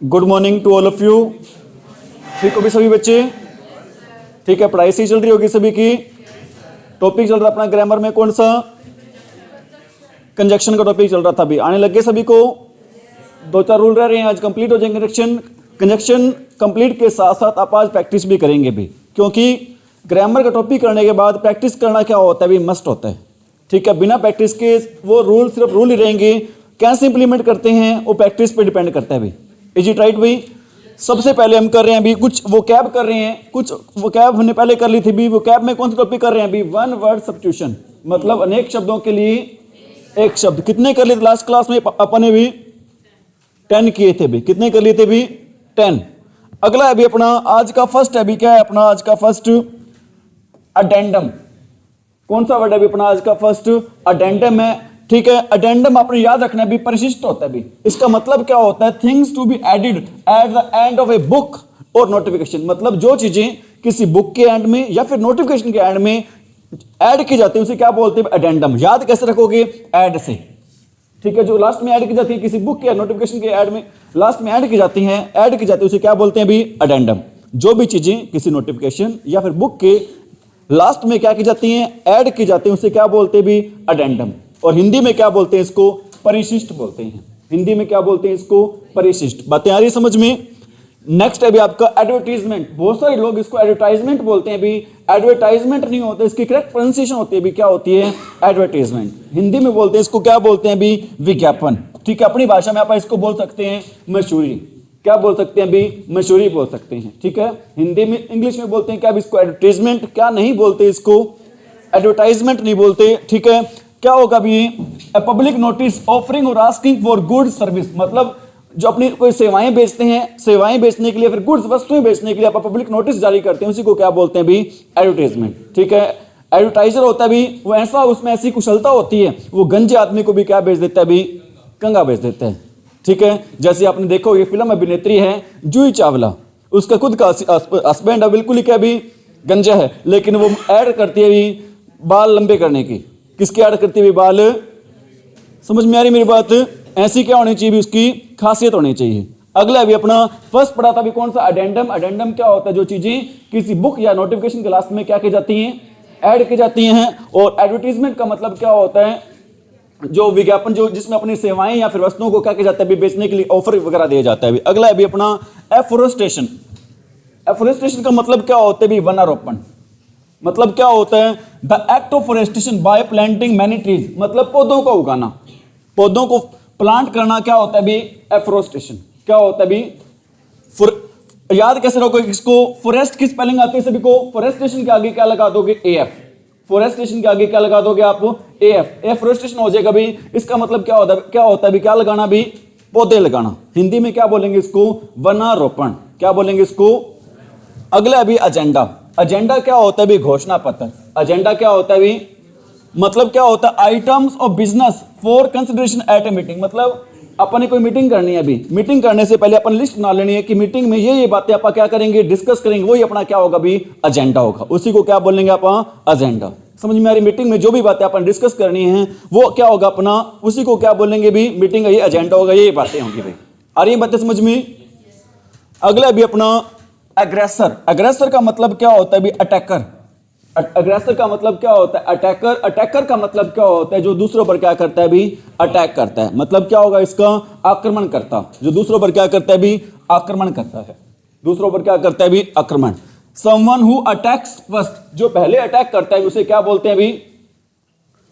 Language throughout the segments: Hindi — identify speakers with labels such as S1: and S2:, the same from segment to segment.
S1: Good morning to all of you. ठीक हो भी सभी बच्चे? ठीक है, पढ़ाई सही चल रही होगी सभी की। टॉपिक चल रहा अपना ग्रामर में कौन सा? कंजक्शन का टॉपिक चल रहा था। अभी आने लगे सभी को। 2-4 रूल रह रहे हैं, आज कंप्लीट हो जाएंगे। कंजक्शन कंप्लीट के साथ साथ आप आज प्रैक्टिस भी करेंगे भी, क्योंकि ग्रामर का टॉपिक करने के बाद प्रैक्टिस करना क्या होता है भी मस्ट होता है। ठीक है, बिना प्रैक्टिस के वो रूल सिर्फ रूल ही रहेंगे, कैसे इंप्लीमेंट करते हैं वो प्रैक्टिस पे डिपेंड करता है भी। इज इट राइट भाई? सबसे पहले हम कर रहे हैं अभी कुछ वोकैब कर रहे हैं। कुछ वोकैब हमने पहले कर ली थी भी। वोकैब में कौन सा टॉपिक कर रहे हैं अभी? वन वर्ड सब्स्टिट्यूशन, मतलब अनेक शब्दों के लिए एक शब्द। कितने कर लिए थे लास्ट क्लास में? अपन ने भी 10 किए थे भी। कितने कर लिए थे भी? 10। अगला अभी अपना आज का फर्स्ट अभी क्या है अपना? आज का फर्स्ट अडेंडम। कौन सा वर्ड है अभी अपना आज का फर्स्ट? अडेंडम है। ठीक है, अडेंडम आपने याद रखना है भी, परिशिष्ट होता है भी। इसका मतलब क्या होता है? Things to be added at the end of a book और नोटिफिकेशन। मतलब जो चीजें किसी बुक के एंड में या फिर नोटिफिकेशन के एंड में ऐड की जाती है उसे क्या बोलते हैं? अडेंडम। याद कैसे रखोगे? ऐड से। ठीक है, जो लास्ट में ऐड की जाती है किसी बुक के नोटिफिकेशन के ऐड में, लास्ट में ऐड की जाती हैं, ऐड की जाती है उसे क्या बोलते हैं भी? अडेंडम। जो भी चीजें किसी नोटिफिकेशन या फिर बुक के लास्ट में क्या की जाती हैं? ऐड की जाती है, उसे क्या बोलते हैं भी? अडेंडम। और हिंदी में क्या बोलते हैं इसको? परिशिष्ट बोलते हैं। हिंदी में क्या बोलते हैं इसको? परिशिष्ट। बातें आ रही समझ में? नेक्स्ट है भी आपका एडवर्टीजमेंट। बहुत सारे लोग इसको एडवर्टाइजमेंट बोलते हैं भी। एडवर्टाइजमेंट नहीं होता, इसकी करेक्ट प्रोनाउंसिएशन होती है भी, क्या होती है? एडवर्टाइजमेंट। हिंदी में बोलते हैं इसको क्या बोलते हैं भी? विज्ञापन। ठीक है, अपनी भाषा में आप इसको बोल सकते हैं मशहूरी। क्या बोल सकते हैं भी? मशहूरी बोल सकते हैं। ठीक है, हिंदी में इंग्लिश में बोलते हैं क्या इसको? एडवर्टाइजमेंट। क्या नहीं बोलते इसको? एडवर्टाइजमेंट नहीं बोलते। ठीक है, क्या होगा भी? पब्लिक नोटिस ऑफरिंग और आस्किंग फॉर गुड सर्विस। मतलब जो अपनी कोई सेवाएं बेचते हैं, सेवाएं बेचने के लिए फिर गुड्स वस्तुएं बेचने के लिए आप पब्लिक नोटिस जारी करते हैं, उसी को क्या बोलते हैं भी? एडवर्टाइजमेंट। ठीक है, एडवर्टाइजर होता है भी वो ऐसा, उसमें ऐसी कुशलता होती है, वो गंजे आदमी को भी क्या बेच देता है भी? कंगा बेच देता है। ठीक है, जैसे आपने देखो ये फिल्म अभिनेत्री है जूही चावला, उसका खुद का हस्बैंड बिल्कुल ही क्या भी? गंजा है, लेकिन वो ऐड करती है भी बाल लंबे करने की। किसकी ऐड करती है? बाल। समझ में आ रही मेरी बात? ऐसी क्या होनी चाहिए भी? उसकी खासियत होनी चाहिए। अगला अभी अपना फर्स्ट पढ़ा था भी कौन सा? अडेंडम। अडेंडम क्या होता है? जो चीजें किसी बुक या नोटिफिकेशन के लास्ट में क्या की जाती हैं? ऐड की जाती हैं। और एडवर्टीजमेंट का मतलब क्या होता है? जो विज्ञापन, जो जिसमें अपनी सेवाएं या फिर वस्तुओं को क्या किया जाता है? बेचने के लिए ऑफर वगैरह दिया जाता है। अगला अभी अपना एफोरेस्टेशन। एफोरेस्टेशन का मतलब क्या होता है भी? वनारोपण। मतलब क्या होता है? The act of forestation bye planting many trees. मतलब पौधों को उगाना, पौधों को प्लांट करना क्या होता है भी? एफोरेस्टेशन। क्या होता है भी? याद कैसे रखोगे इसको? फॉरेस्ट की स्पेलिंग आती है सभी को? फॉरेस्टेशन के आगे क्या लगा दोगे? एएफ। फॉरेस्टेशन के आगे क्या लगा दोगे आप? एएफ। एफोरेस्टेशन हो जाएगा भी। इसका मतलब क्या होता है? क्या होता है भी? क्या लगाना भी? पौधे लगाना। हिंदी में क्या बोलेंगे इसको? वनारोपण। क्या बोलेंगे इसको? अगला अभी एजेंडा। एजेंडा क्या होता है भी? घोषणा पत्र। एजेंडा क्या होता है भी? मतलब क्या होता है? Items of business for consideration at a meeting. मतलब अपन ने कोई मीटिंग करनी है, अभी मीटिंग करने से पहले अपन लिस्ट बना लेनी है कि मीटिंग में ये बातें अपन क्या करेंगे? डिस्कस करेंगे। वही अपना क्या होगा भी? एजेंडा होगा। उसी को क्या बोलेंगे अपन? एजेंडा। समझ में आ रही? मीटिंग में जो भी बातें अपन डिस्कस करनी है वो क्या होगा अपना? उसी को क्या बोलेंगे भी? मीटिंग का ये एजेंडा होगा, ये बातें होंगी भाई। आ रही बातें समझ में? अगला भी अपना एग्रेसर। एग्रेसर का मतलब क्या होता है भी? अटैकर। अग्रेसर का मतलब क्या होता है? अटैकर। अटैकर का मतलब क्या होता है? जो दूसरों पर क्या करता है भी? अटैक करता है। मतलब क्या होगा इसका? आक्रमण करता। जो दूसरों पर क्या करता है भी? आक्रमण करता है। दूसरों पर क्या करता है भी? आक्रमण। Someone who attacks first. जो पहले अटैक करता है उसे क्या बोलते हैं भी?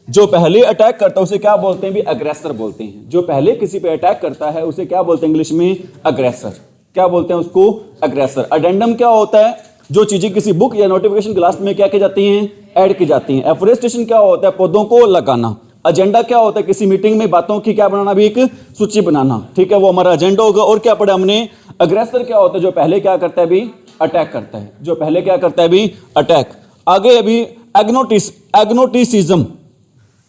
S1: जो पहले अटैक करता है उसे क्या बोलते हैं भी? अग्रेसर बोलते हैं। जो पहले किसी पे अटैक करता है उसे क्या बोलते हैं इंग्लिश में? अग्रेसर। क्या बोलते हैं उसको? अग्रेसर। अडेंडम क्या होता है? जो चीजें किसी बुक या नोटिफिकेशन के लास्ट में क्या की जाती हैं? ऐड की जाती हैं। एफोरेस्टेशन क्या होता है? पौधों को लगाना। एजेंडा क्या होता है? किसी मीटिंग में बातों की क्या बनाना भी? एक सूची बनाना। ठीक है, वो हमारा एजेंडा होगा। और क्या पढ़ा हमने? अग्रेसर क्या होता है? जो पहले क्या करता है भी? अटैक करता है। जो पहले क्या करता है भी? अटैक। आगे अभी एग्नोटिसिज्म।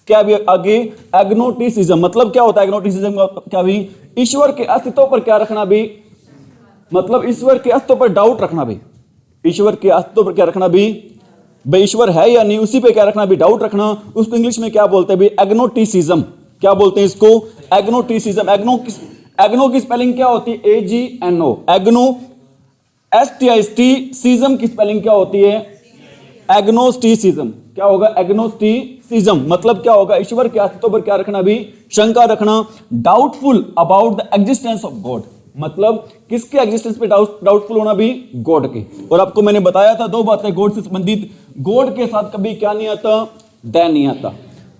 S1: क्या भी आगे? एग्नोटिसिज्म। मतलब क्या होता है एग्नोटिसिज्म? क्या भी? ईश्वर के अस्तित्व पर क्या रखना भी? मतलब ईश्वर के अस्तित्व पर डाउट रखना भी। ईश्वर के अस्तित्व पर क्या रखना भी? भाई ईश्वर है या नहीं, उसी पे क्या रखना भी? डाउट रखना। उसको इंग्लिश में क्या बोलते हैं भी? एग्नोटिसिज्म। क्या बोलते हैं इसको? एग्नोटिसिज्म। एग्नो की स्पेलिंग क्या होती है? AGNO, एग्नो। STIST की स्पेलिंग क्या होती है? एग्नोस्टिसिज्म। क्या होगा? एग्नोस्टिसिज्म मतलब क्या होगा? ईश्वर के अस्तित्व पर क्या रखना? भी शंका रखना। Doubtful about the existence of God, मतलब किसके एग्जिस्टेंस पे डाउटफुल होना? भी गॉड के। और आपको मैंने बताया था दो बातें गॉड से संबंधित। गॉड के साथ कभी क्या नहीं आता? द नहीं आता।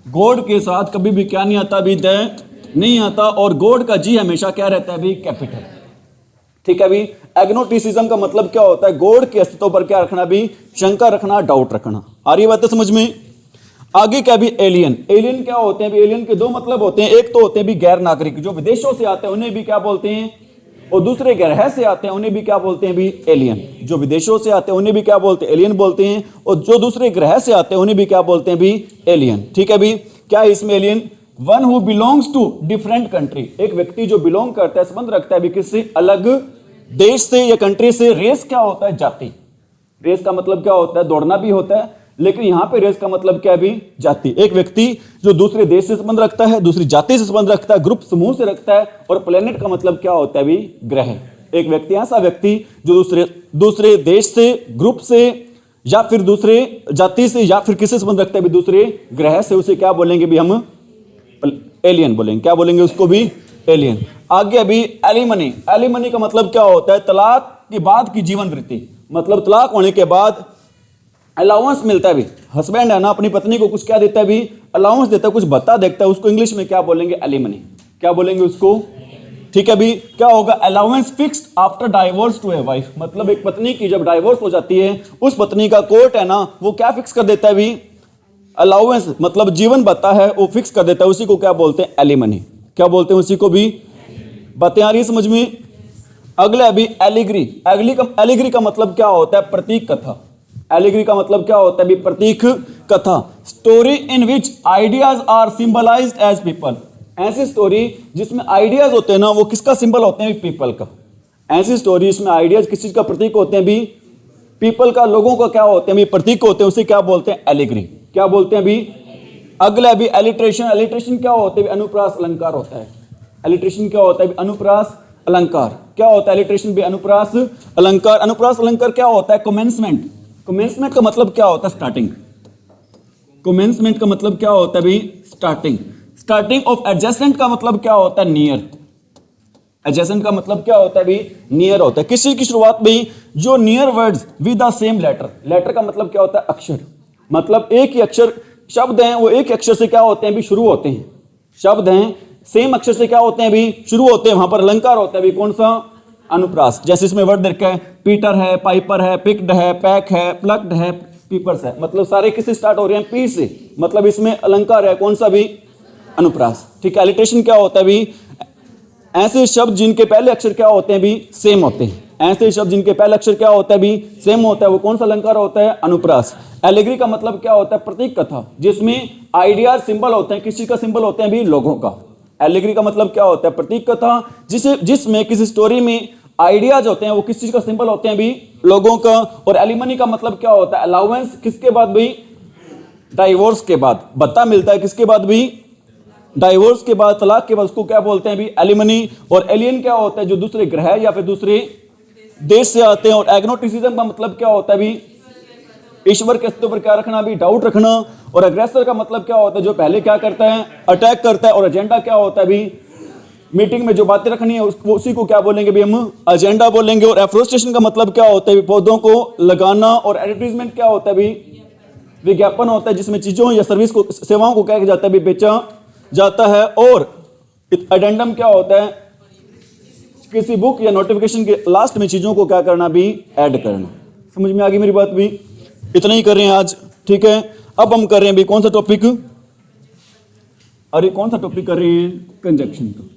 S1: गॉड के साथ कभी भी क्या नहीं आता? भी द नहीं आता। और गॉड का जी हमेशा क्या रहता है? भी कैपिटल। ठीक है भी। एग्नोटिसिज्म का मतलब क्या होता है? गॉड के अस्तित्व पर क्या रखना? भी शंका रखना, डाउट रखना। आ रही बात है समझ में? आगे क्या? भी एलियन। एलियन क्या होते हैं? भी एलियन के दो मतलब होते हैं। एक तो होते हैं भी गैर नागरिक, जो विदेशों से आते हैं उन्हें भी क्या बोलते हैं? और दूसरे ग्रह से आते हैं उन्हें भी क्या बोलते हैं? भी एलियन। जो विदेशों से आते हैं उन्हें भी क्या बोलते हैं? एलियन बोलते हैं। और जो दूसरे ग्रह से आते हैं उन्हें भी क्या बोलते हैं? भी एलियन। ठीक है भी। क्या है इसमें? Alien one who belongs to different country, एक व्यक्ति जो बिलोंग करता है, संबंध रखता है भी किसी अलग देश से या कंट्री से। रेस क्या होता है? जाति। रेस का मतलब क्या होता है? दौड़ना भी होता है, लेकिन यहां पे रेस का मतलब क्या? भी जाति। एक व्यक्ति जो दूसरे देश से संबंध रखता है, दूसरी जाति से संबंध रखता है, ग्रुप समूह से रखता है। और प्लेनेट का मतलब क्या होता है? भी ग्रह। एक व्यक्ति ऐसा व्यक्ति जो दूसरे देश से, ग्रुप से, या फिर दूसरे जाति से, या फिर किससे संबंध रखता है? भी दूसरे ग्रह से, उसे क्या बोलेंगे? भी हम एलियन बोलेंगे। क्या बोलेंगे उसको? भी एलियन। आगे अभी एलिमनी। एलिमनी का मतलब क्या होता है? तलाक के बाद की जीवन वृत्ति, मतलब तलाक होने के बाद अलाउंस मिलता है। भी हस्बैंड है ना, अपनी पत्नी को कुछ क्या देता है? भी अलाउंस देता है, कुछ भत्ता देता है। उसको इंग्लिश में क्या बोलेंगे? एलिमनी। क्या बोलेंगे उसको? ठीक है भी। क्या होगा? Allowance fixed after divorce to a wife, मतलब एक पत्नी की जब डाइवोर्स हो जाती है, उस पत्नी का कोर्ट है ना, वो क्या फिक्स कर देता है? भी अलाउंस, मतलब जीवन भत्ता है, वो फिक्स कर देता है। उसी को क्या बोलते हैं? एलिमनी। क्या बोलते हैं उसी को? भी बातें आ रही समझ में? अगला अभी एलिग्री। एलिग्री का मतलब क्या होता है? प्रतीक कथा। एलिग्री का मतलब क्या होता है? भी प्रतीक कथा। Story in which ideas are symbolized as people, ऐसी स्टोरी जिसमें आइडियाज होते हैं ना, वो किसका सिंबल होते हैं? पीपल का। ऐसी स्टोरी इसमें आइडियाज किस चीज का प्रतीक होते हैं? भी पीपल का, लोगों का क्या होते हैं? भी प्रतीक होते हैं। उसे क्या बोलते हैं? एलिग्री। क्या बोलते हैं? भी अगला भी एलिट्रेशन। एलिट्रेशन क्या होते हैं? अनुप्रास अलंकार होता है। एलिट्रेशन क्या होता है? अनुप्रास अलंकार। क्या होता है एलिट्रेशन? भी अनुप्रास अलंकार। अनुप्रास अलंकार क्या होता है? कमेंसमेंट। कमेंसमेंट का मतलब क्या होता है? स्टार्टिंग। कमेंसमेंट का मतलब क्या होता है? भी स्टार्टिंग। स्टार्टिंग ऑफ एडजेसेंट का मतलब क्या होता है? नियर। एडजेसेंट का मतलब क्या होता है? भी नियर होता है। किसी की शुरुआत में जो near words with the same letter. Letter का मतलब क्या होता है? अक्षर। मतलब एक ही अक्षर, शब्द हैं वो एक ही अक्षर से क्या होते हैं? भी शुरू होते हैं। शब्द हैं सेम अक्षर से क्या होते हैं? भी शुरू होते हैं। वहां पर अलंकार होता है। भी कौन सा? अनुप्रास। जैसे इसमें वर्ड देखा है, पीटर है, पाइपर है, पिक्ड है, पैक है, प्लग्ड है, पीपर्स है, मतलब सारे किससे स्टार्ट हो रहे हैं? पी से। मतलब इसमें अलंकार है। कौन सा? भी अनुप्रास। ठीक है। एलिट्रेशन क्या होता है? भी ऐसे शब्द जिनके पहले अक्षर क्या होते हैं? भी सेम होते हैं। ऐसे शब्द जिनके पहले अक्षर क्या होता है? भी सेम होता है। वो कौन सा अलंकार होता है? अनुप्रास। एलिग्री का मतलब क्या होता है? प्रतीक कथा, जिसमें आइडिया सिंबल होते हैं। किस चीज का सिंबल होते हैं? भी लोगों का। एलिग्री का मतलब क्या होता है? प्रतीक कथा, जिसमें किसी स्टोरी में आइडियाज होते हैं, वो किस चीज का सिंबल होते हैं? भी लोगों का। और एलिमनी का मतलब क्या होता है? अलाउंस। किसके बाद? भी डाइवोर्स के बाद भत्ता मिलता है। किसके बाद? भी डाइवोर्स के बाद, तलाक के बाद, उसको क्या बोलते हैं? भी एलिमनी। और एलियन क्या होता है? जो दूसरे ग्रह या फिर दूसरे देश से आते हैं। और एग्नोटिसिज्म का मतलब क्या होता है? भी ईश्वर के अस्तित्व पर क्या रखना? भी डाउट रखना। और अग्रेसर का मतलब क्या होता है? जो पहले क्या करता है? अटैक करता है। और एजेंडा क्या होता है? भी मीटिंग में जो बातें रखनी है उसी को क्या बोलेंगे? भी हम एजेंडा बोलेंगे। और एफ्रोस्टेशन का मतलब क्या होता है? भी पौधों को लगाना। और एडवर्टीजमेंट क्या होता है? भी विज्ञापन होता है, जिसमें चीजों या सर्विस को, सेवाओं को क्या जाता है? भी बेचा जाता है। और एडेंडम क्या होता है? किसी बुक या नोटिफिकेशन के लास्ट में चीजों को क्या करना? भी ऐड करना। समझ में आ गई मेरी बात? भी इतना ही कर रहे हैं आज। ठीक है। अब हम कर रहे हैं भी कौन सा टॉपिक? अरे कौन सा टॉपिक कर रहे हैं? कंजक्शन का।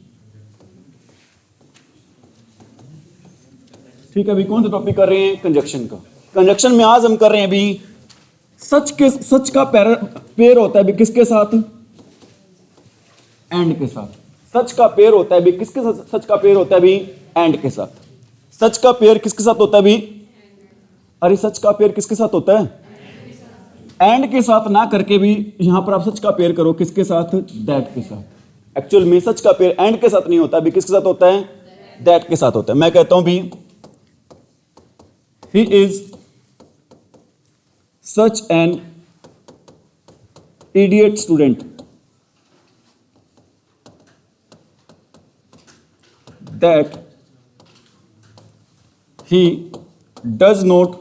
S1: ठीक है भी कौन सा टॉपिक कर रहे हैं? कंजक्शन का। कंजक्शन में आज हम कर रहे हैं भी सच का पेयर होता है भी किसके साथ? एंड के साथ। सच का पेयर होता है भी किसके साथ? सच का पेयर होता है भी एंड के साथ। सच का पेयर किसके साथ होता है? भी अरे सच का पेयर किसके साथ होता है? एंड के साथ ना करके भी यहां पर आप सच का पेयर करो। किसके साथ? दैट के साथ। एक्चुअल में सच का पेयर एंड के साथ नहीं होता भी, किसके साथ होता है? दैट के साथ होता है। मैं कहता हूं भी he is such an idiot student that he does not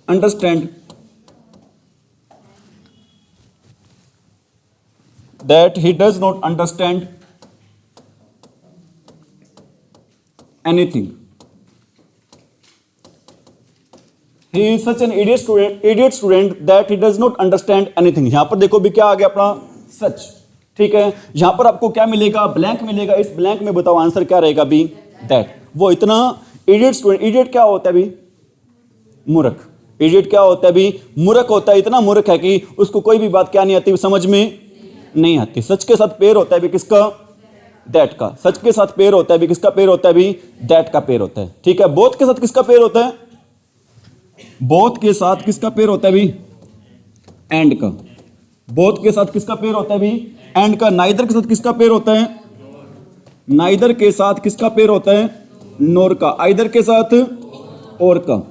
S1: understand anything. He is such an idiot student that he does not understand anything. यहां पर देखो भी क्या आ गया अपना सच, ठीक है। यहां पर आपको क्या मिलेगा? ब्लैंक मिलेगा। इस ब्लैंक में बताओ आंसर क्या रहेगा भी? दैट। वो इतना इडियट स्टूडेंट, इडियट क्या होता है भी? मूर्ख। इडियट क्या होता है भी? मूर्ख होता है। इतना मूर्ख है कि उसको कोई भी बात क्या नहीं आती, समझ में नहीं आती। सच के साथ पेयर होता है भी किसका? दैट का। सच के साथ पेयर होता है भी किसका पेयर होता है भी? दैट का पेयर होता है, ठीक है। बोथ के साथ किसका पेयर होता है? बोथ के साथ किसका पेयर होता है भी? एंड का। बोथ के साथ किसका पेयर होता है भी? एंड का। नाइदर के साथ किसका पेयर होता है? नाइदर के साथ किसका पेयर होता है? नोर का। आइदर के साथ और का।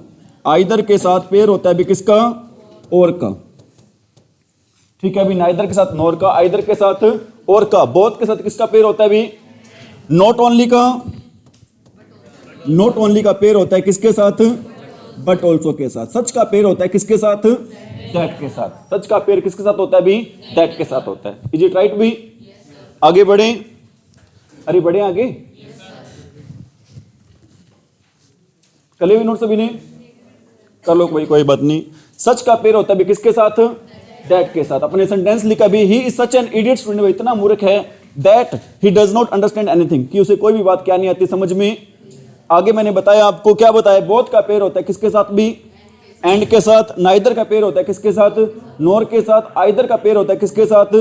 S1: आइदर के साथ पेयर होता है भी किसका? और का, ठीक है अभी। नाइदर के साथ नोर का, आइदर के साथ और का। बोथ के साथ किसका पेयर होता है भी? नॉट ओनली का। नॉट ओनली का पेयर होता है किसके साथ? बट ऑल्सो के साथ। सच का पेयर होता है किसके साथ? दैट के साथ। सच का पेयर किसके साथ होता है भी? दैट के साथ होता है। इज इट राइट भी? आगे बढ़े। अरे बढ़े आगे। कले भी नोट सभी ने कर लो, कोई बात नहीं। सच का पेयर होता है भी किसके साथ? दैट के साथ। अपने सेंटेंस लिखा भी he is such an idiot student, इतना मूर्ख है that he does not understand anything, कि उसे कोई भी बात क्या नहीं आती समझ में। आगे मैंने बताया आपको, क्या बताया? बोथ का पेयर होता है किसके साथ भी? एंड के साथ। नाइदर का पेयर होता है किसके साथ? नोर के साथ। आइदर का पेयर होता है किसके साथ?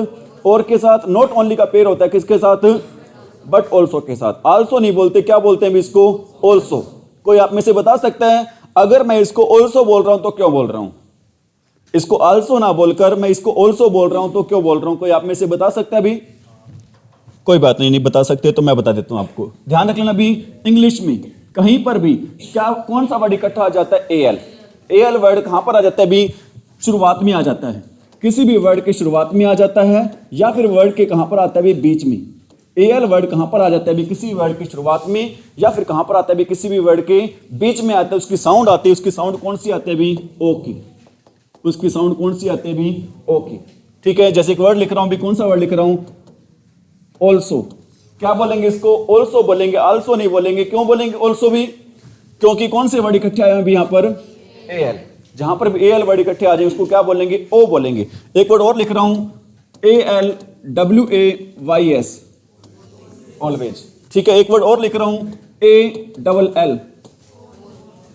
S1: और के साथ। नॉट ओनली का पेयर होता है किसके साथ? बट ऑल्सो के साथ। आल्सो नहीं बोलते, क्या बोलते हैं इसको? ऑल्सो। कोई आप में से बता सकता है अगर मैं इसको ऑल्सो बोल रहा हूं तो क्यों बोल रहा हूं? इसको आल्सो ना बोलकर मैं इसको ऑल्सो बोल रहा हूं तो क्यों बोल रहा हूं? कोई आप में से बता सकता है भी? कोई बात नहीं बता सकते तो मैं बता देता हूं आपको। ध्यान रख लेना भी, इंग्लिश में कहीं पर भी क्या कौन सा वर्ड इकट्ठा आ जाता है? एल। एल वर्ड कहां पर आ जाता है भी? शुरुआत में आ जाता है। किसी भी वर्ड के शुरुआत में आ जाता है, या फिर वर्ड के कहां पर आता है भी? बीच में। एल वर्ड कहां पर आ जाता है भी? किसी वर्ड की शुरुआत में, या फिर कहां पर आता है भी? किसी भी वर्ड के बीच में आता है। उसकी साउंड आती है। उसकी साउंड कौन सी आती है भी? ओ की। उसकी साउंड कौन सी आती है भी? ओ की, ठीक है। जैसे एक वर्ड लिख रहा हूं भी, कौन सा वर्ड लिख रहा हूं? ऑल्सो। क्या बोलेंगे इसको? ऑल्सो बोलेंगे, आल्सो नहीं बोलेंगे। क्यों बोलेंगे ऑल्सो भी? क्योंकि कौन से वर्ड इकट्ठे आए हैं भी यहाँ पर? एल। जहां पर भी एल वर्ड इकट्ठे आ जाए उसको क्या बोलेंगे? ओ बोलेंगे। एक वर्ड और लिख रहा हूं, ALWAYS, ऑलवेज, ठीक है। एक वर्ड और लिख रहा हूं, ALL।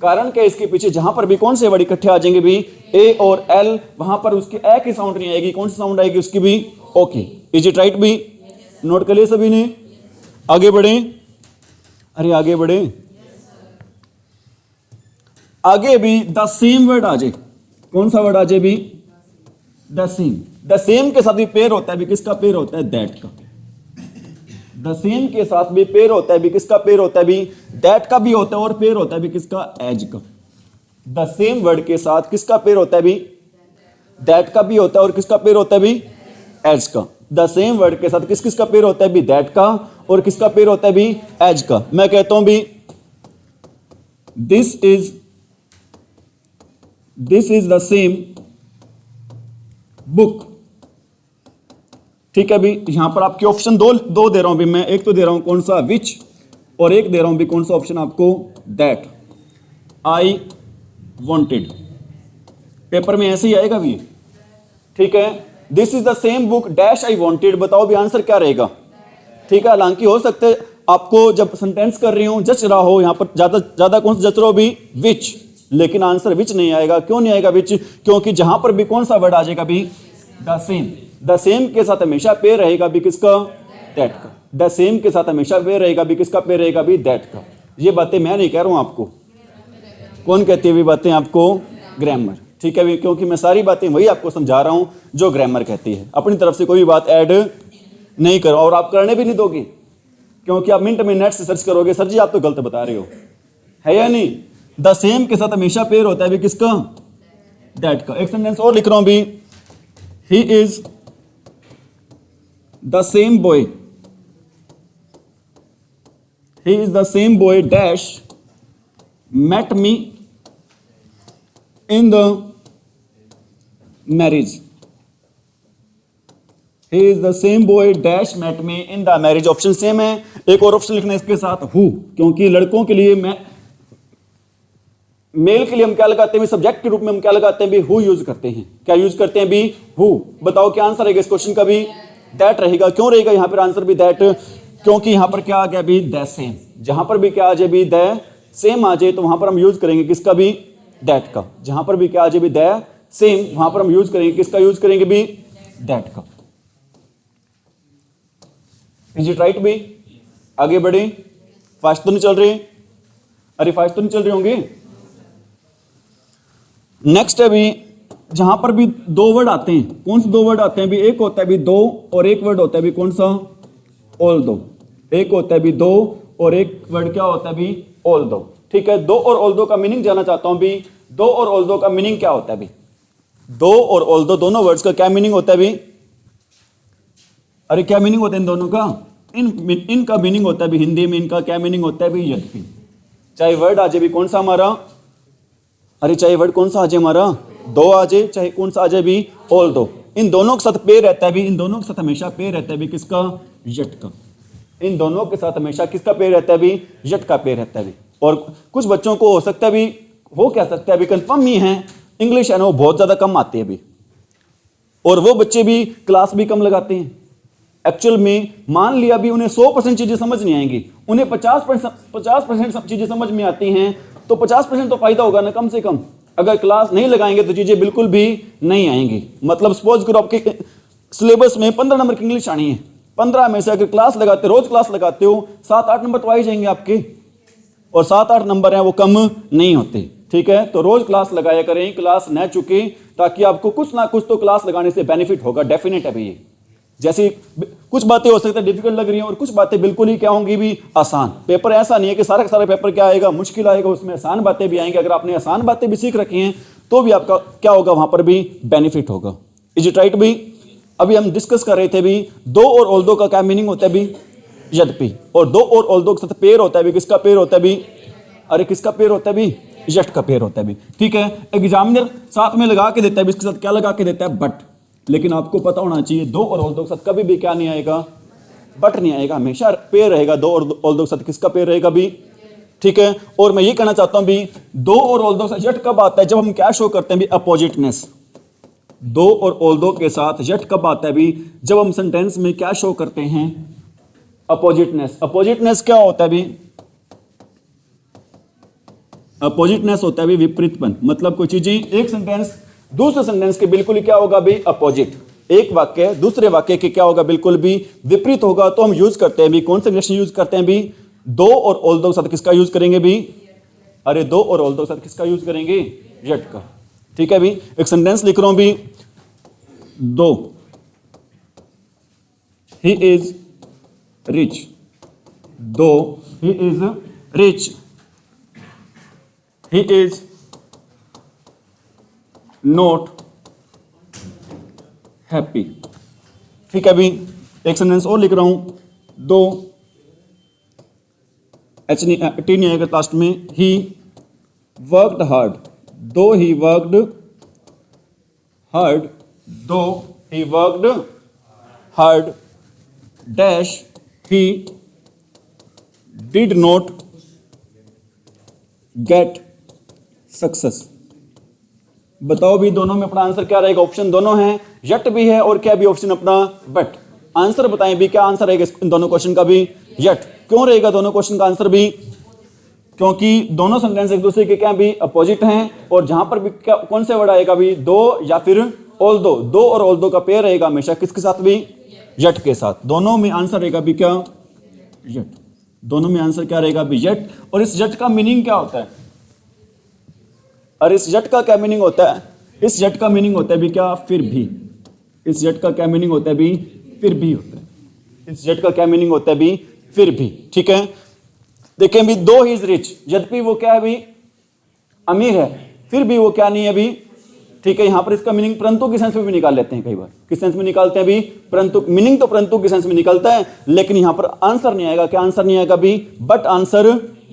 S1: कारण क्या? इसके पीछे जहां पर भी कौन से वर्ड इकट्ठे आ जाएंगे भी? ए और एल, वहां पर उसकी ए की साउंड नहीं आएगी। कौन सी साउंड आएगी उसकी भी? ओके। इज इट राइट भी? नोट कर लिया सभी ने? आगे बढ़े। अरे आगे बढ़े। आगे भी द सेम वर्ड आ जाए। कौन सा वर्ड आ जाए भी? The same. द सेम के साथ भी पेयर होता है भी किसका पेयर होता है? दैट का। द सेम के साथ भी पेयर होता है भी किसका पेयर होता है भी? दैट का भी होता है। और पेयर होता है भी किसका? एज का। द सेम वर्ड के साथ किसका पेयर होता है भी? दैट का भी होता है। और किसका पेयर होता है भी? एज का। द सेम वर्ड के साथ किस किसका पेयर होता है भी? दैट का। और किसका पेयर होता है भी? एज का। मैं कहता हूं भी this is the same book, ठीक है भी। यहां पर आपके ऑप्शन दो दे रहा हूं भी मैं। एक तो दे रहा हूं कौन सा? विच। और एक दे रहा हूं भी कौन सा ऑप्शन आपको? That I wanted. पेपर में ऐसे ही आएगा भी, ठीक है। This is the same book dash I wanted. बताओ भी आंसर क्या रहेगा? ठीक है। हालांकि हो सकता है आपको जब सेंटेंस कर रही हूं जच रहा हो, यहां पर ज्यादा कौन सा जच रहा हो भी? विच। लेकिन आंसर विच नहीं आएगा। क्यों नहीं आएगा विच? क्योंकि जहां पर भी कौन सा वर्ड आ जाएगा भी? The same. द सेम के साथ हमेशा पेयर रहेगा भी किसका? दैट का। द सेम के साथ हमेशा पेयर रहेगा भी किसका? पेयर रहेगा भी? दैट का। ये बातें मैं नहीं कह रहा हूं आपको। कौन कहती है भी बातें आपको? ग्रामर। ठीक है भी, क्योंकि मैं सारी बातें वही आपको समझा रहा हूं जो ग्रामर कहती है, अपनी तरफ से कोई भी बात ऐड नहीं करो और आप करने भी नहीं दोगे, क्योंकि आप मिनट में नेट से सर्च करोगे सर जी आप तो गलत बता रहे हो, है या नहीं। द सेम के साथ हमेशा पेयर होता है भी किसका, दैट का। एक सेंटेंस और लिख रहा हूं भी, he is the same boy, he is the same boy dash met me in the marriage, he is the same boy dash met me in the marriage। Option same है, एक और ऑप्शन लिखना है इसके साथ who, क्योंकि लड़कों के लिए मेल के लिए हम क्या लगाते हैं, सब्जेक्ट के रूप में हम क्या लगाते हैं भी, who यूज करते हैं। क्या यूज करते हैं भी, who। बताओ क्या आंसर रहेगा इस क्वेश्चन का भी, दैट रहेगा। क्यों रहेगा यहां पर आंसर भी दैट, क्योंकि यहां पर क्या आ गया भी, द सेम। जहां पर भी क्या आ जाए भी, द सेम आ जाए तो वहां पर हम यूज करेंगे किसका भी, दैट का। जहां पर भी क्या आ जाए भी, द सेम, वहां पर हम यूज करेंगे किसका, यूज करेंगे भी, दैट का। इज इट राइट भी। आगे बढ़े, फास्ट तो नहीं चल रहे, अरे फास्ट तो नहीं चल रहे होंगे। नेक्स्ट है भी, जहां पर भी दो वर्ड आते हैं, कौन से दो वर्ड आते हैं भी, एक होता है भी दो और एक वर्ड होता है भी कौन सा, ऑल दो। एक होता है भी दो और एक वर्ड क्या होता है भी, ऑल दो। ठीक है, दो और ऑल दो का मीनिंग जानना चाहता हूं भी, दो और ऑल दो का मीनिंग क्या होता है भी, दो और ऑल दो दोनों वर्ड्स का क्या मीनिंग होता है भी, अरे क्या मीनिंग होता है इन दोनों का, इनका मीनिंग होता है भी, हिंदी में इनका क्या मीनिंग होता है भी, यद्यपि। चाहे वर्ड आ जाए भी कौन सा हमारा, अरे चाहे वर्ड कौन सा आ जाए हमारा, दो आ जाए, चाहे कौन सा आ जाए भी, ऑल दो, इन दोनों के साथ पे रहता है भी, इन दोनों के साथ हमेशा पे रहता है भी किसका, यट का। इन दोनों के साथ हमेशा किसका पे रहता है भी, यट का पे रहता है भी। और कुछ बच्चों को हो सकता है भी, हो क्या सकता है भी, कंफर्म ही है, इंग्लिश है ना वो बहुत ज्यादा कम आती है भी, और वो बच्चे भी क्लास भी कम लगाते हैं। एक्चुअल में मान लिया भी उन्हें 100% चीजें समझ नहीं आएंगी, उन्हें 50% चीजें समझ में आती हैं, तो 50% तो फायदा होगा ना कम से कम। अगर क्लास नहीं लगाएंगे तो चीजें बिल्कुल भी नहीं आएंगी। मतलब सपोज करो आपके सिलेबस में 15 नंबर की इंग्लिश आनी है, 15 में से अगर क्लास लगाते, रोज क्लास लगाते हो, 7-8 नंबर तो आ ही जाएंगे आपके, और 7-8 नंबर हैं वो कम नहीं होते। ठीक है, तो रोज क्लास लगाया करें, क्लास न चुके, ताकि आपको कुछ ना कुछ तो क्लास लगाने से बेनिफिट होगा, डेफिनेट है भैया। जैसे कुछ बातें हो सकता है डिफिकल्ट लग रही हैं और कुछ बातें बिल्कुल ही क्या होंगी भी, आसान। पेपर ऐसा नहीं है कि सारा का सारा पेपर क्या आएगा, मुश्किल आएगा, उसमें आसान बातें भी आएंगी। अगर आपने आसान बातें भी सीख रखी हैं तो भी आपका क्या होगा, वहां पर भी बेनिफिट होगा। इज इट राइट भी। अभी हम डिस्कस कर रहे थे भी, दो और ऑल दो का क्या मीनिंग होता है भी, यद्यपि, और दो और ऑल दो के साथ पेयर होता है भी, किसका पेयर होता है भी, अरे किसका पेयर होता है भी, यट का पेयर होता है भी। ठीक है, एग्जामिनर साथ में लगा के देता है, इसके साथ क्या लगा के देता है, बट। लेकिन आपको पता होना चाहिए दो और ऑल दो के साथ कभी भी क्या नहीं आएगा, बट नहीं आएगा, हमेशा पेयर रहेगा। दो और ऑल दो के साथ किसका पेयर रहेगा भी, ठीक है। और मैं ये कहना चाहता हूं भी, दो और ऑल दो के साथ यट कब आता है, जब हम क्या शो करते हैं भी, अपोजिटनेस। दो और ऑल दो के साथ यट कब आता है भी, जब हम सेंटेंस में क्या शो करते हैं, अपोजिटनेस। अपोजिटनेस क्या होता है भी, अपोजिटनेस होता है भी विपरीतपन। मतलब कोई चीजें, एक सेंटेंस दूसरे सेंटेंस के बिल्कुल ही क्या होगा भी, अपोजिट। एक वाक्य दूसरे वाक्य के क्या होगा, बिल्कुल भी विपरीत होगा, तो हम यूज करते हैं भी, कौन सा रिलेशन यूज करते हैं भी, दो और ऑल दो के साथ किसका यूज करेंगे भी, अरे दो और ऑल दो के साथ किसका यूज करेंगे, यट का। ठीक है भी, एक सेंटेंस लिख रहा हूं भी, दो ही इज रिच, दो he is rich, he is not happy. ठीक है भी, एक सेंटेंस और लिख रहा हूं, दो टी नहीं आएगा लास्ट में, ही वर्कड हार्ड, दो ही वर्कड हार्ड, दो he worked hard dash he did not get success. बताओ भी दोनों में अपना आंसर क्या रहेगा। ऑप्शन दोनों हैं, यट भी है और क्या भी ऑप्शन अपना, बट। आंसर बताएं भी, क्या आंसर रहेगा इन दोनों क्वेश्चन का भी, यट। क्यों रहेगा दोनों क्वेश्चन का आंसर भी, क्योंकि दोनों सेंटेंस एक दूसरे के क्या भी अपोजिट हैं, और जहां पर भी क्या कौन से वर्ड आएगा भी, दो या फिर ऑल दो, दो और ऑल दो का पेयर रहेगा हमेशा किसके साथ भी, यट के साथ। दोनों में आंसर रहेगा भी क्या, यट। दोनों में आंसर क्या रहेगा भी, यट। और इस यट का मीनिंग क्या होता है, और इस यट का क्या मीनिंग होता है, इस जेट का मीनिंग होता है भी क्या, फिर भी। इस जेट का क्या मीनिंग होता है भी, फिर भी होता है। इस जेट का क्या मीनिंग होता है भी, फिर भी। ठीक है, देखें भी, दो ही इज रिच, यद्यपि वो क्या है भी, अमीर है, फिर भी वो क्या नहीं है भी। ठीक है, यहां पर इसका मीनिंग परंतु की सेंस में भी निकाल लेते हैं कई बार। किस सेंस में निकालते हैं भी, परंतु। मीनिंग तो परंतु की सेंस में निकलता है, लेकिन यहां पर आंसर नहीं आएगा। क्या आंसर नहीं आएगा भी, बट आंसर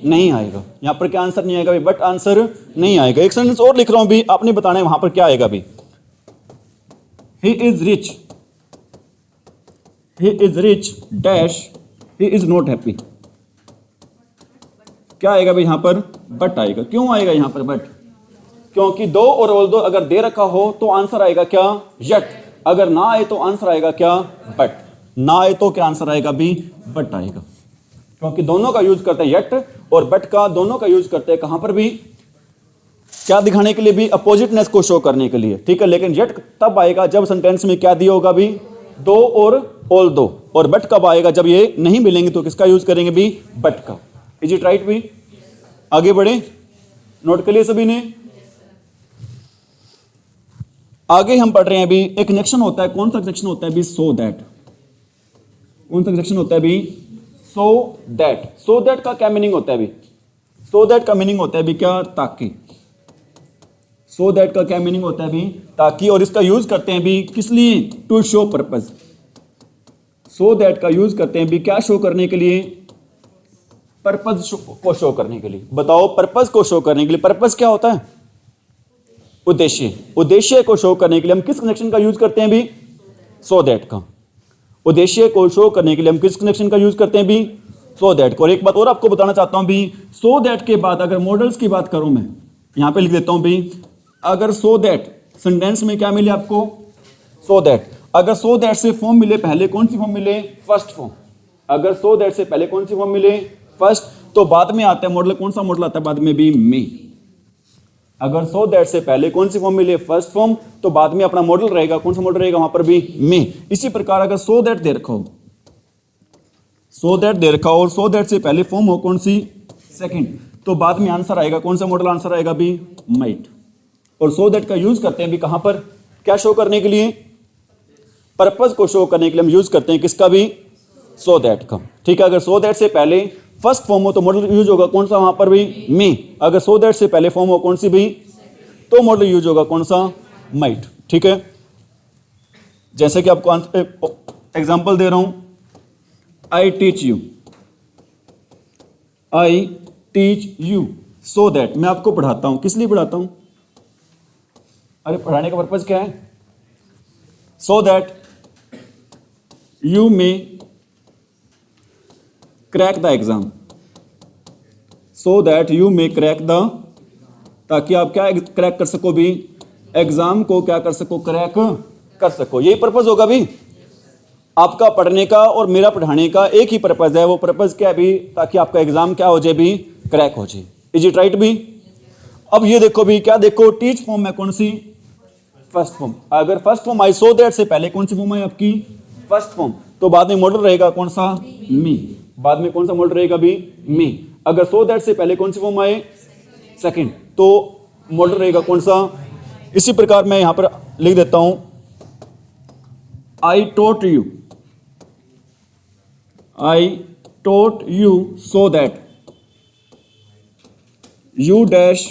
S1: नहीं आएगा। यहां पर क्या आंसर नहीं आएगा भी, बट आंसर नहीं आएगा। एक सेंटेंस और लिख रहा हूं भी, आपने बताना है वहां पर क्या आएगा भी। He is rich, he is rich dash, he is not happy. क्या आएगा भाई यहां पर, बट आएगा। क्यों आएगा यहां पर बट, क्योंकि दो और ऑल दो अगर दे रखा हो तो आंसर आएगा क्या, यट। अगर ना आए तो आंसर आएगा क्या, बट। ना आए तो क्या आंसर आएगा भी, बट आएगा। क्योंकि दोनों का यूज करते हैं, यट और बट का दोनों का यूज करते हैं कहां पर भी, क्या दिखाने के लिए भी, अपोजिटनेस को शो करने के लिए। ठीक है, लेकिन यट तब आएगा जब सेंटेंस में क्या दिया होगा भी, दो और ऑल दो। और बट कब आएगा, जब ये नहीं मिलेंगे तो किसका यूज करेंगे भी, बट का। इज इट राइट भी। आगे बढ़े, नोट कर लिए सभी ने। आगे हम पढ़ रहे हैं अभी, एक कनेक्शन होता है। कौन सा कनेक्शन होता है भी, सो दैट। कौन सा कनेक्शन होता है भी, सो दैट। सो दैट का क्या मीनिंग होता है भी, सो दैट का मीनिंग होता है भी क्या, ताकि। सो दैट का क्या मीनिंग होता है भी, ताकि। और इसका यूज करते हैं भी किस लिए, to show purpose. So that का यूज करते हैं भी क्या शो करने के लिए, पर्पज को शो करने के लिए। बताओ, पर्पज को शो करने के लिए, पर्पज क्या होता है, उद्देश्य। उद्देश्य को शो करने के लिए हम किस कनेक्शन का यूज करते हैं भी, सो दैट का। उद्देश्य को शो करने के लिए हम किस कनेक्शन का यूज करते हैं भी, सो दैट को। और एक बात और आपको बताना चाहता हूं भी, सो दैट के बाद अगर मॉडल्स की बात करूं, मैं यहां पे लिख देता हूं भी, अगर सो दैट सेंटेंस में क्या मिले आपको, सो दैट। अगर सो दैट से फॉर्म मिले पहले, कौन सी फॉर्म मिले, फर्स्ट फॉर्म। अगर सो दैट से पहले कौन सी फॉर्म मिले, फर्स्ट, तो बाद में आता है मॉडल। कौन सा मॉडल आता है बाद में भी, मे। अगर सो दैट से पहले कौन सी फॉर्म मिले, फर्स्ट फॉर्म, तो बाद में अपना मॉडल रहेगा। कौन सा मॉडल रहेगा वहां पर भी, मे। इसी प्रकार अगर सो दैट दे रखा हो, सो दैट दे रखा हो और सो दैट से पहले फॉर्म हो कौन सी, सेकंड, तो बाद में आंसर आएगा कौन सा मॉडल, आंसर आएगा भी माइट। और सो दैट का यूज करते हैं भी कहां पर, क्या शो करने के लिए, पर्पज को शो करने के लिए हम यूज करते हैं किसका भी, सो दैट का। ठीक है, अगर सो दैट से पहले फर्स्ट फॉर्म हो तो मॉडल यूज होगा कौन सा वहां पर भी, मी। अगर सो दैट से पहले फॉर्म हो कौन सी भी, तो मॉडल यूज होगा कौन सा, माइट। ठीक है, जैसे कि आपको एग्जांपल दे रहा हूं, I teach you, I teach you so that. मैं आपको पढ़ाता हूं, किस लिए पढ़ाता हूं, अरे पढ़ाने का पर्पज क्या है, so that you may crack the exam. So that you may crack the, ताकि आप क्या क्रैक कर सको भी, एग्जाम को क्या कर सको, क्रैक कर सको। यही पर्पज होगा भी आपका पढ़ने का और मेरा पढ़ाने का, एक ही पर्पज है। वो पर्पज क्या है भी, ताकि आपका एग्जाम क्या हो जाए भी, क्रैक हो जाए। इज इट राइट भी। अब ये देखो भी, क्या देखो, टीच फॉर्म है कौन सी, फर्स्ट फॉर्म। अगर first form I so that से पहले कौन सी फॉर्म है आपकी, फर्स्ट फॉर्म, तो बाद में मॉडल रहेगा कौन सा, मी। बाद में कौन सा मॉडल रहेगा भी, मी। अगर सो दैट से पहले कौन सी फॉर्म आए, सेकंड, तो मॉडल रहेगा कौन सा। इसी प्रकार मैं यहां पर लिख देता हूं, I taught you, I taught you so that you dash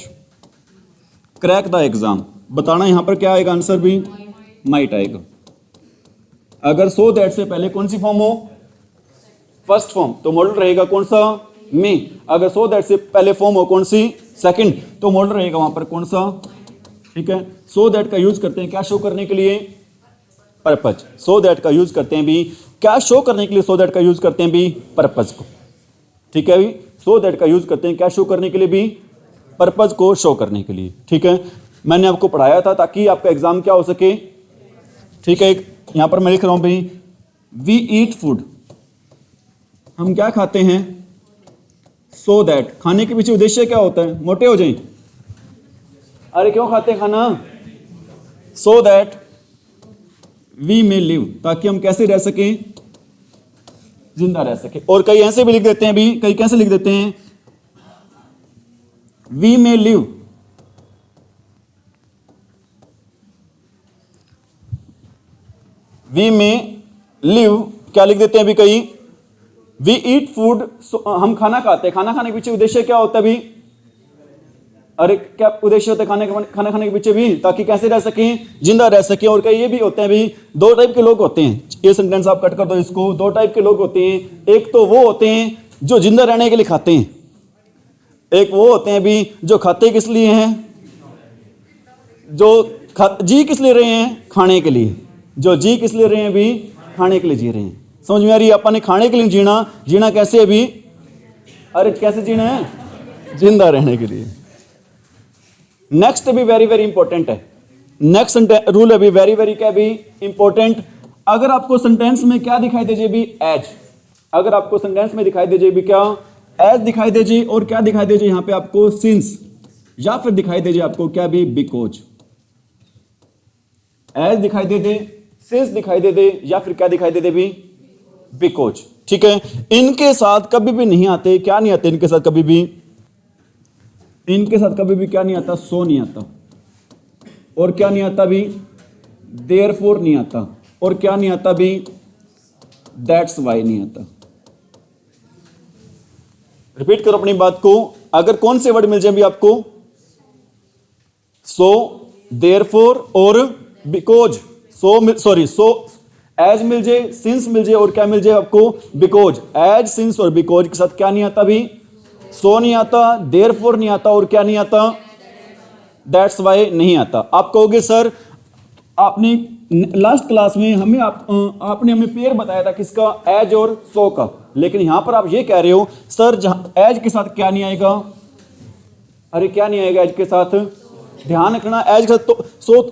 S1: crack the exam. बताना यहां पर क्या आएगा आंसर भी, माइट आएगा। अगर सो दैट से पहले कौन सी फॉर्म हो, फर्स्ट फॉर्म, तो मॉडल रहेगा कौन सा, मी। अगर सो दैट से पहले फॉर्म हो कौन सी, सेकंड, तो मॉडल रहेगा वहां पर कौन सा। ठीक है, सो दैट का यूज करते हैं क्या शो करने के लिए, पर्पज। सो दैट का यूज करते हैं भी क्या शो करने के लिए, सो दैट का यूज करते हैं भी पर्पज को। ठीक है भी, सो दैट का यूज करते हैं क्या शो करने के लिए भी, पर्पज को शो करने के लिए। ठीक है, मैंने आपको पढ़ाया था ताकि आपका एग्जाम क्या हो सके। ठीक है, यहां पर मैं लिख रहा हूं भाई, वी ईट फूड, हम क्या खाते हैं, सो दैट। खाने के पीछे उद्देश्य क्या होता है, मोटे हो जाएं। अरे क्यों खाते हैं खाना, so that we may live, ताकि हम कैसे रह सकें, जिंदा रह सके। और कई ऐसे भी लिख देते हैं भी, कई कैसे लिख देते हैं, वी मे लिव वी में लिव, क्या लिख देते हैं अभी कहीं, वी ईट फूड, हम खाना खाते हैं। खाना खाने के पीछे उद्देश्य क्या होता है अभी, अरे क्या उद्देश्य होता है खाना खाने के पीछे भी, ताकि कैसे रह सकें, जिंदा रह सकें। और कई ये भी होते हैं भी, दो टाइप के लोग होते हैं, ये सेंटेंस आप कट कर दो इसको, दो टाइप के लोग होते हैं। एक तो वो होते हैं जो जिंदा रहने के लिए खाते हैं, एक वो होते हैं भी जो खाते किस लिए हैं, जो जी किस लिए रहे हैं, खाने के लिए। जो जी किस लिए रहे हैं भी, खाने के लिए जी रहे हैं। समझ में आ रही है, अपन ने खाने के लिए जीना, जीना कैसे अभी, अरे कैसे जीना है, जिंदा रहने के लिए। नेक्स्ट भी वेरी वेरी इंपॉर्टेंट है, नेक्स्ट रूल अभी वेरी वेरी क्या भी इंपॉर्टेंट। अगर आपको सेंटेंस में क्या दिखाई दीजिए भी, एज, अगर आपको सेंटेंस में दिखाई दीजिए भी क्या, एज दिखाई दीजिए, और क्या दिखाई दीजिए यहां पे आपको, सिंस, या फिर दिखाई दीजिए आपको क्या भी, बिकॉज। एज दिखाई दे दे, सिंस दिखाई दे दे, या फिर क्या दिखाई दे दे भी, बिकॉज। ठीक है, इनके साथ कभी भी नहीं आते, क्या नहीं आते इनके साथ कभी भी, इनके साथ कभी भी क्या नहीं आता, सो नहीं आता, और क्या नहीं आता भी, देयरफॉर नहीं आता, और क्या नहीं आता भी, दैट्स वाई नहीं आता। रिपीट करो अपनी बात को, अगर कौन से वर्ड मिल जाए भी आपको, सो, देयरफॉर और बिकॉज, सो एज मिल जाए, सिंस मिल जाए, और क्या मिल जाए आपको, बिकॉज। एज, सिंस और बिकॉज के साथ क्या नहीं आता भी, सो नहीं आता, देयरफॉर नहीं आता, और क्या नहीं आता, दैट्स वाई नहीं आता। आप कहोगे सर आपने लास्ट क्लास में हमें आपने हमें पेयर बताया था किसका, एज और सो का, लेकिन यहां पर आप ये कह रहे हो सर जहां एज के साथ क्या नहीं आएगा, अरे क्या नहीं आएगा एज के साथ, ध्यान रखना, एज के साथ तो सो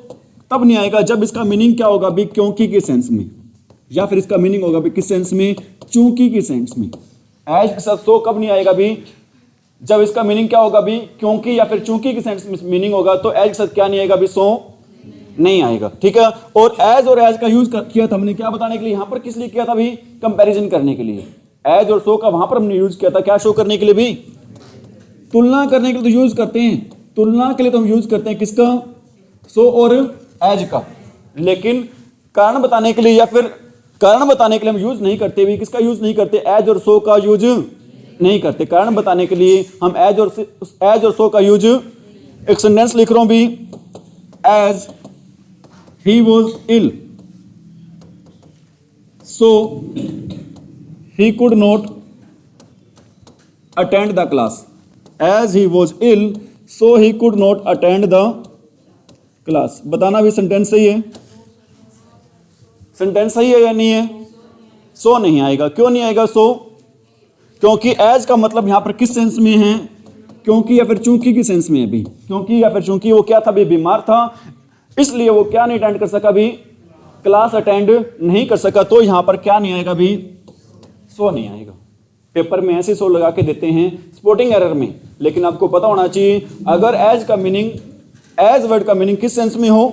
S1: तब नहीं आएगा जब इसका मीनिंग क्या होगा भी, क्योंकि के सेंस में, या फिर इसका मीनिंग होगा भी किस सेंस में, चूंकि के सेंस में। एज के साथ सो कब नहीं आएगा भी, जब इसका मीनिंग क्या होगा भी, क्योंकि या फिर चूंकि के सेंस में मीनिंग होगा, तो एज के साथ क्या नहीं आएगा भी, सो नहीं आएगा। ठीक है, और एज का यूज किया था हमने क्या बताने के लिए, यहां पर किस लिए किया था भी, कंपैरिजन करने के लिए। एज और सो का वहां पर हमने यूज किया था, क्या शो करने के लिए भी, तुलना करने के लिए तो यूज करते हैं, तुलना के लिए तो हम यूज करते हैं किसका, सो और एज का, लेकिन कारण बताने के लिए या फिर कारण बताने के लिए हम यूज नहीं करते भी, किसका यूज नहीं करते, एज और सो का यूज नहीं करते। कारण बताने के लिए हम एज और सो का यूज, एक सेंटेंस लिख रहा हूं भी, as he was ill so he could not attend the class, as he was ill so he could not attend the class. बताना भी सेंटेंस सही है, सेंटेंस सही है या नहीं है, सो नहीं आएगा। क्यों नहीं आएगा सो, क्योंकि एज का मतलब यहां पर किस सेंस में है, क्योंकि या फिर चूंकि की सेंस में है भी, क्योंकि या फिर चूंकि वो क्या था भी, बीमार था, इसलिए वो क्या नहीं अटेंड कर सका भी, क्लास अटेंड नहीं कर सका, तो यहां पर क्या नहीं आएगा भी, सो नहीं आएगा। पेपर में ऐसे सो लगा के देते हैं स्पोर्टिंग एरर में, लेकिन आपको पता होना चाहिए अगर एज का मीनिंग, एज वर्ड का मीनिंग किस सेंस में हो,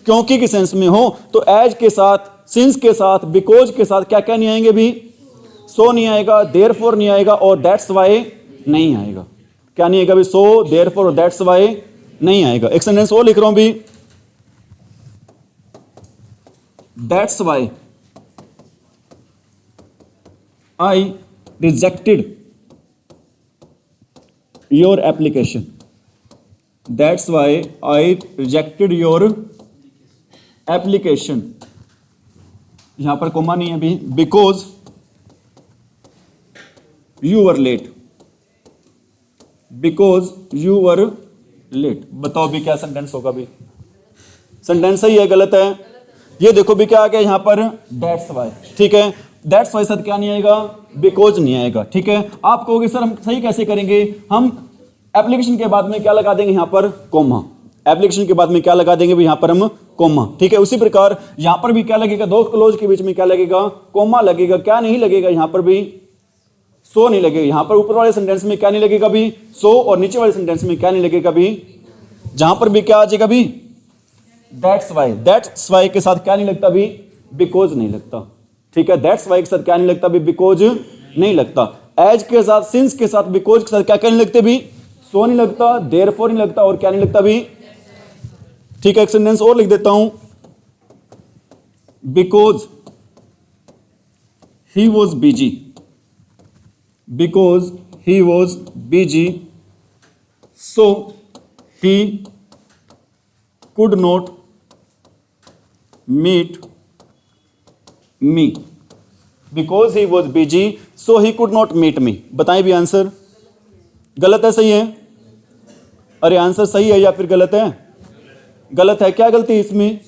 S1: क्योंकि के सेंस में हो, तो एज के साथ, सिंस के साथ, बिकॉज के साथ क्या क्या नहीं आएंगे भी, सो नहीं आएगा, देयरफॉर नहीं आएगा, और दैट्स वाई नहीं आएगा। क्या नहीं आएगा भी, सो, देयरफॉर और दैट्स वाई नहीं आएगा। एक सेंटेंस और लिख रहा हूं भी, that's why I rejected your application, that's why I rejected your application. यहां पर कोमा नहीं है भी, because you were late, because you were late. बताओ भी क्या सेंटेंस होगा भी, सेंटेंस सही है गलत है, ये देखो भी क्या आ गया यहां पर, दैट्स वाई। ठीक है, दैट्स वाई साथ क्या नहीं आएगा, बिकॉज नहीं आएगा। ठीक है, आप कहोगे सर हम सही कैसे करेंगे, हम एप्लीकेशन के बाद में क्या लगा देंगे यहां पर, कोमा, एप्लीकेशन के बाद में क्या लगा देंगे भी, यहां पर हम कोमा। ठीक है, उसी प्रकार यहां पर भी क्या लगेगा, दो क्लोज के बीच में क्या लगेगा, कोमा लगेगा। क्या नहीं लगेगा यहां पर भी, सो नहीं लगेगा। यहां पर ऊपर वाले सेंटेंस में क्या नहीं लगेगा भी, सो, और नीचे वाले सेंटेंस में क्या नहीं लगेगा भी, जहां पर भी क्या आ जाएगा भी, दैट्स वाई। दैट्स वाई के साथ क्या नहीं लगता भी, बिकॉज नहीं लगता। ठीक है, दैट्स वाई के साथ क्या नहीं लगता भी, बिकॉज नहीं लगता। एज के साथ, सिंस के साथ, बिकॉज के साथ क्या क्या नहीं लगते भी, सो नहीं लगता, देयरफॉर नहीं लगता, और क्या नहीं लगता भी। ठीक है, एक सेंटेंस और लिख देता हूं, because he was busy, because he was busy so he could not meet me, because he was busy so he could not meet me. बताएं भी आंसर गलत है सही है? अरे आंसर सही है या फिर गलत है? गलत है। क्या गलती है इसमें?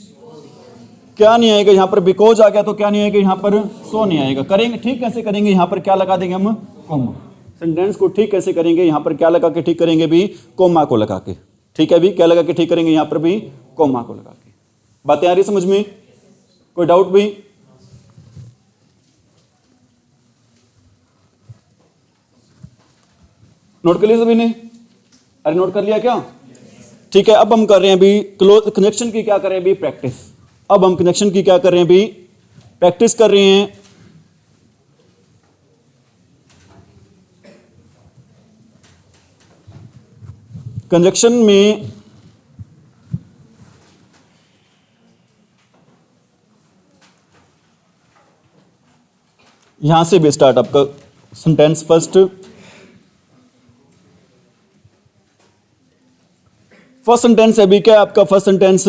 S1: क्या नहीं आएगा यहां पर? बिकॉज आ गया तो क्या नहीं आएगा यहां पर? सो नहीं आएगा। करेंगे ठीक कैसे करेंगे? यहां पर क्या लगा देंगे हम? कॉमा। सेंटेंस को ठीक कैसे करेंगे? यहां पर क्या लगा के ठीक करेंगे भी? कॉमा को लगा के। ठीक है भी, क्या लगा के ठीक करेंगे यहां पर भी? कॉमा को लगा के। बातें आ रही समझ में? कोई डाउट भी? नोट कर लिया सभी ने? अरे नोट कर लिया क्या? ठीक है, अब हम कर रहे हैं अभी क्लोज कनेक्शन की क्या करें अभी? प्रैक्टिस। अब हम कनेक्शन की क्या कर रहे हैं अभी? प्रैक्टिस कर रहे हैं। कंजक्शन में यहां से भी स्टार्ट आपका सेंटेंस। फर्स्ट सेंटेंस है अभी क्या है आपका? First sentence,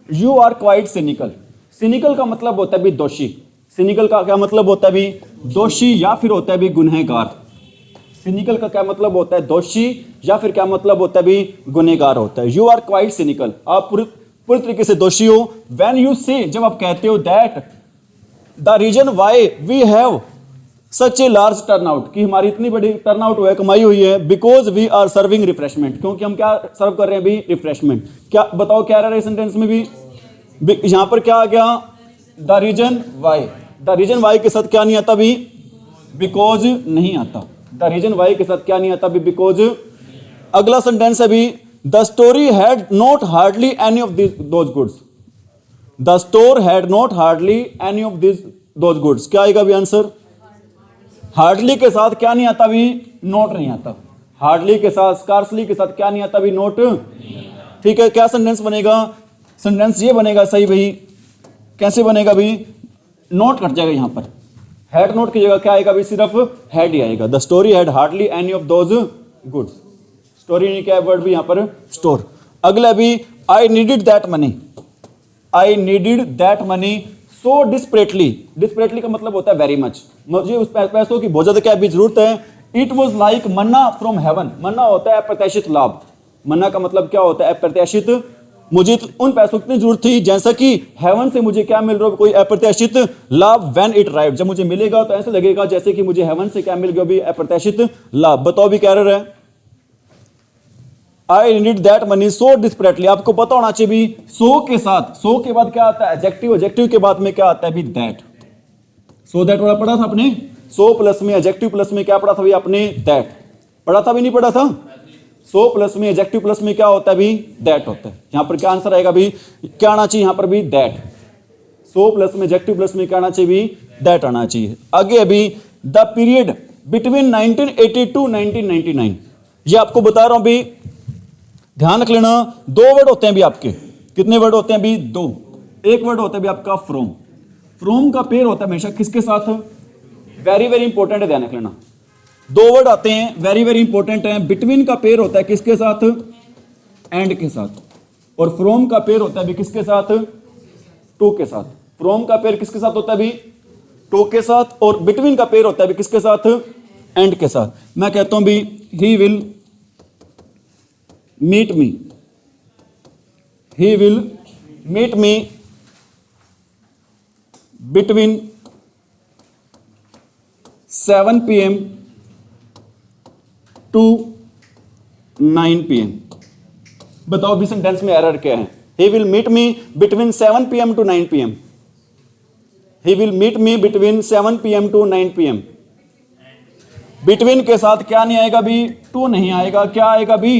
S1: you are quite cynical. Cynical का मतलब होता है भी दोषी। सिनिकल का क्या मतलब होता है भी? दोषी या फिर होता है भी गुनहगार। सिनिकल का क्या मतलब होता है? दोषी या फिर क्या मतलब होता है भी? गुनहगार होता है। यू आर क्वाइट सिनिकल, आप पूरी तरीके से दोषी हो। व्हेन यू से, जब आप कहते हो that the reason why we have such a large turnout, कि हमारी इतनी बड़ी टर्नआउट हुआ है, कमाई हुई है, because we are serving refreshment, क्योंकि हम क्या सर्व कर रहे हैं भी? रिफ्रेशमेंट। क्या बताओ क्या रहा है सेंटेंस में भी? यहां पर क्या आ गया? The reason why. The reason why के साथ क्या नहीं आता भी? बिकॉज नहीं आता। द रीजन वाई के साथ क्या नहीं आता भी? बिकॉज। अगला सेंटेंस है भी, the story had not hardly any of those goods. The store had not hardly any of those goods. क्या आएगा भी आंसर? हार्डली के साथ क्या नहीं आता भी? नोट नहीं आता। हार्डली के साथ, स्कार्सली के साथ क्या नहीं आता भी? नोट। ठीक है, क्या सेंटेंस बनेगा? सेंटेंस ये बनेगा सही भाई। कैसे बनेगा भी? नोट कट जाएगा यहां पर। हैड नोट की जगह क्या आएगा भी? सिर्फ हैड ही आएगा। The story had hardly any of those goods. Story नहीं, क्या वर्ड भी यहां पर? स्टोर। अगला भी, I needed that money. I needed that money so desperately. Desperately का मतलब होता है वेरी मच। मुझे उस पैसों की बहुत ज्यादा क्या भी जरूरत है। It was like manna from heaven. Manna होता है अप्रत्याशित लाभ। मन्ना का मतलब क्या होता है? अप्रत्याशित। मुझे उन पैसों की जरूरत थी जैसा कि हेवन से मुझे क्या मिल रहा है? कोई अप्रत्याशित लाभ। व्हेन इट राइट, जब मुझे मिलेगा तो ऐसा लगेगा जैसे कि मुझे हेवन से क्या मिल गया भी? अप्रत्याशित लाभ। बताओ भी क्या एरर है? I need that money so desperately. आपको पता होना चाहिए भी सो के साथ, सो के बाद क्या आता है? एडजेक्टिव। एडजेक्टिव के बाद में क्या आता है भी? दैट। सो दैट वाला पढ़ा था आपने? सो प्लस में एडजेक्टिव प्लस में क्या पढ़ा था भी आपने? दैट। पढ़ा था भी नहीं पढ़ा था? सो प्लस में एडजेक्टिव प्लस में क्या होता है भी? दैट होता है। यहां पर क्या आंसर आएगा भी? क्या आना चाहिए यहां पर भी? दैट। सो प्लस में एडजेक्टिव प्लस में क्या आना चाहिए भी? दैट आना चाहिए। आगे अभी, द पीरियड बिटवीन 1980 टू 1999। ये आपको बता रहा हूं भी, ध्यान रख लेना। दो वर्ड होते हैं भी आपके। कितने वर्ड होते हैं भी? दो। एक वर्ड होता है भी आपका फ्रॉम। फ्रॉम का पेयर होता है हमेशा किसके साथ? वेरी वेरी इंपॉर्टेंट है, ध्यान रख लेना। दो वर्ड आते हैं, वेरी वेरी इंपॉर्टेंट है। बिटवीन का पेयर होता है किसके साथ? एंड के साथ। और फ्रॉम का पेयर होता है भी किसके साथ? टू के साथ। फ्रॉम का पेयर किसके साथ होता है भी? टू के साथ। और बिटवीन का पेयर होता है भी किसके साथ? एंड के साथ। मैं कहता हूं भी, he will meet me. He will meet me between 7 p.m. to 9 p.m. बताओ भी सेंटेंस में एरर क्या है? He will meet me between 7 p.m. to 9 p.m. He will meet me between 7 p.m. to 9 p.m. Between के साथ क्या नहीं आएगा भी? टू नहीं आएगा। क्या आएगा भी?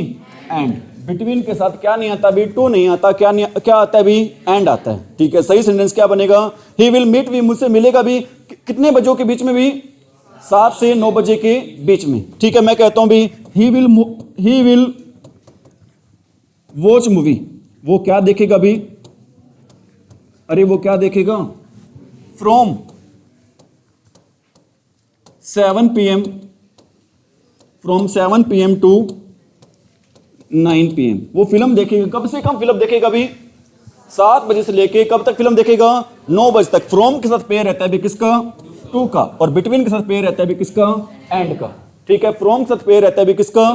S1: एंड। बिटवीन के साथ क्या नहीं आता भी? टू नहीं आता। क्या आता है भी? एंड आता है। ठीक है, सही सेंटेंस क्या बनेगा? ही विल मीट भी, मुझसे मिलेगा भी कितने बजों के बीच में भी? 7 से 9 बजे के बीच में। ठीक है, मैं कहता हूं भी, ही विल वॉच मूवी। वो क्या देखेगा भी? अरे वो क्या देखेगा, from 7 PM, from 7 PM to 9 PM वो फिल्म देखेगा। कब से कम फिल्म देखेगा भी, 7 बजे से लेके कब तक फिल्म देखेगा, 9 बजे तक। फ्रॉम के साथ पेयर रहता है भी किसका, टू का, और बिटवीन के साथ पेयर रहता है भी किसका, एंड का। ठीक है, फ्रॉम के साथ पेयर रहता है भी किसका,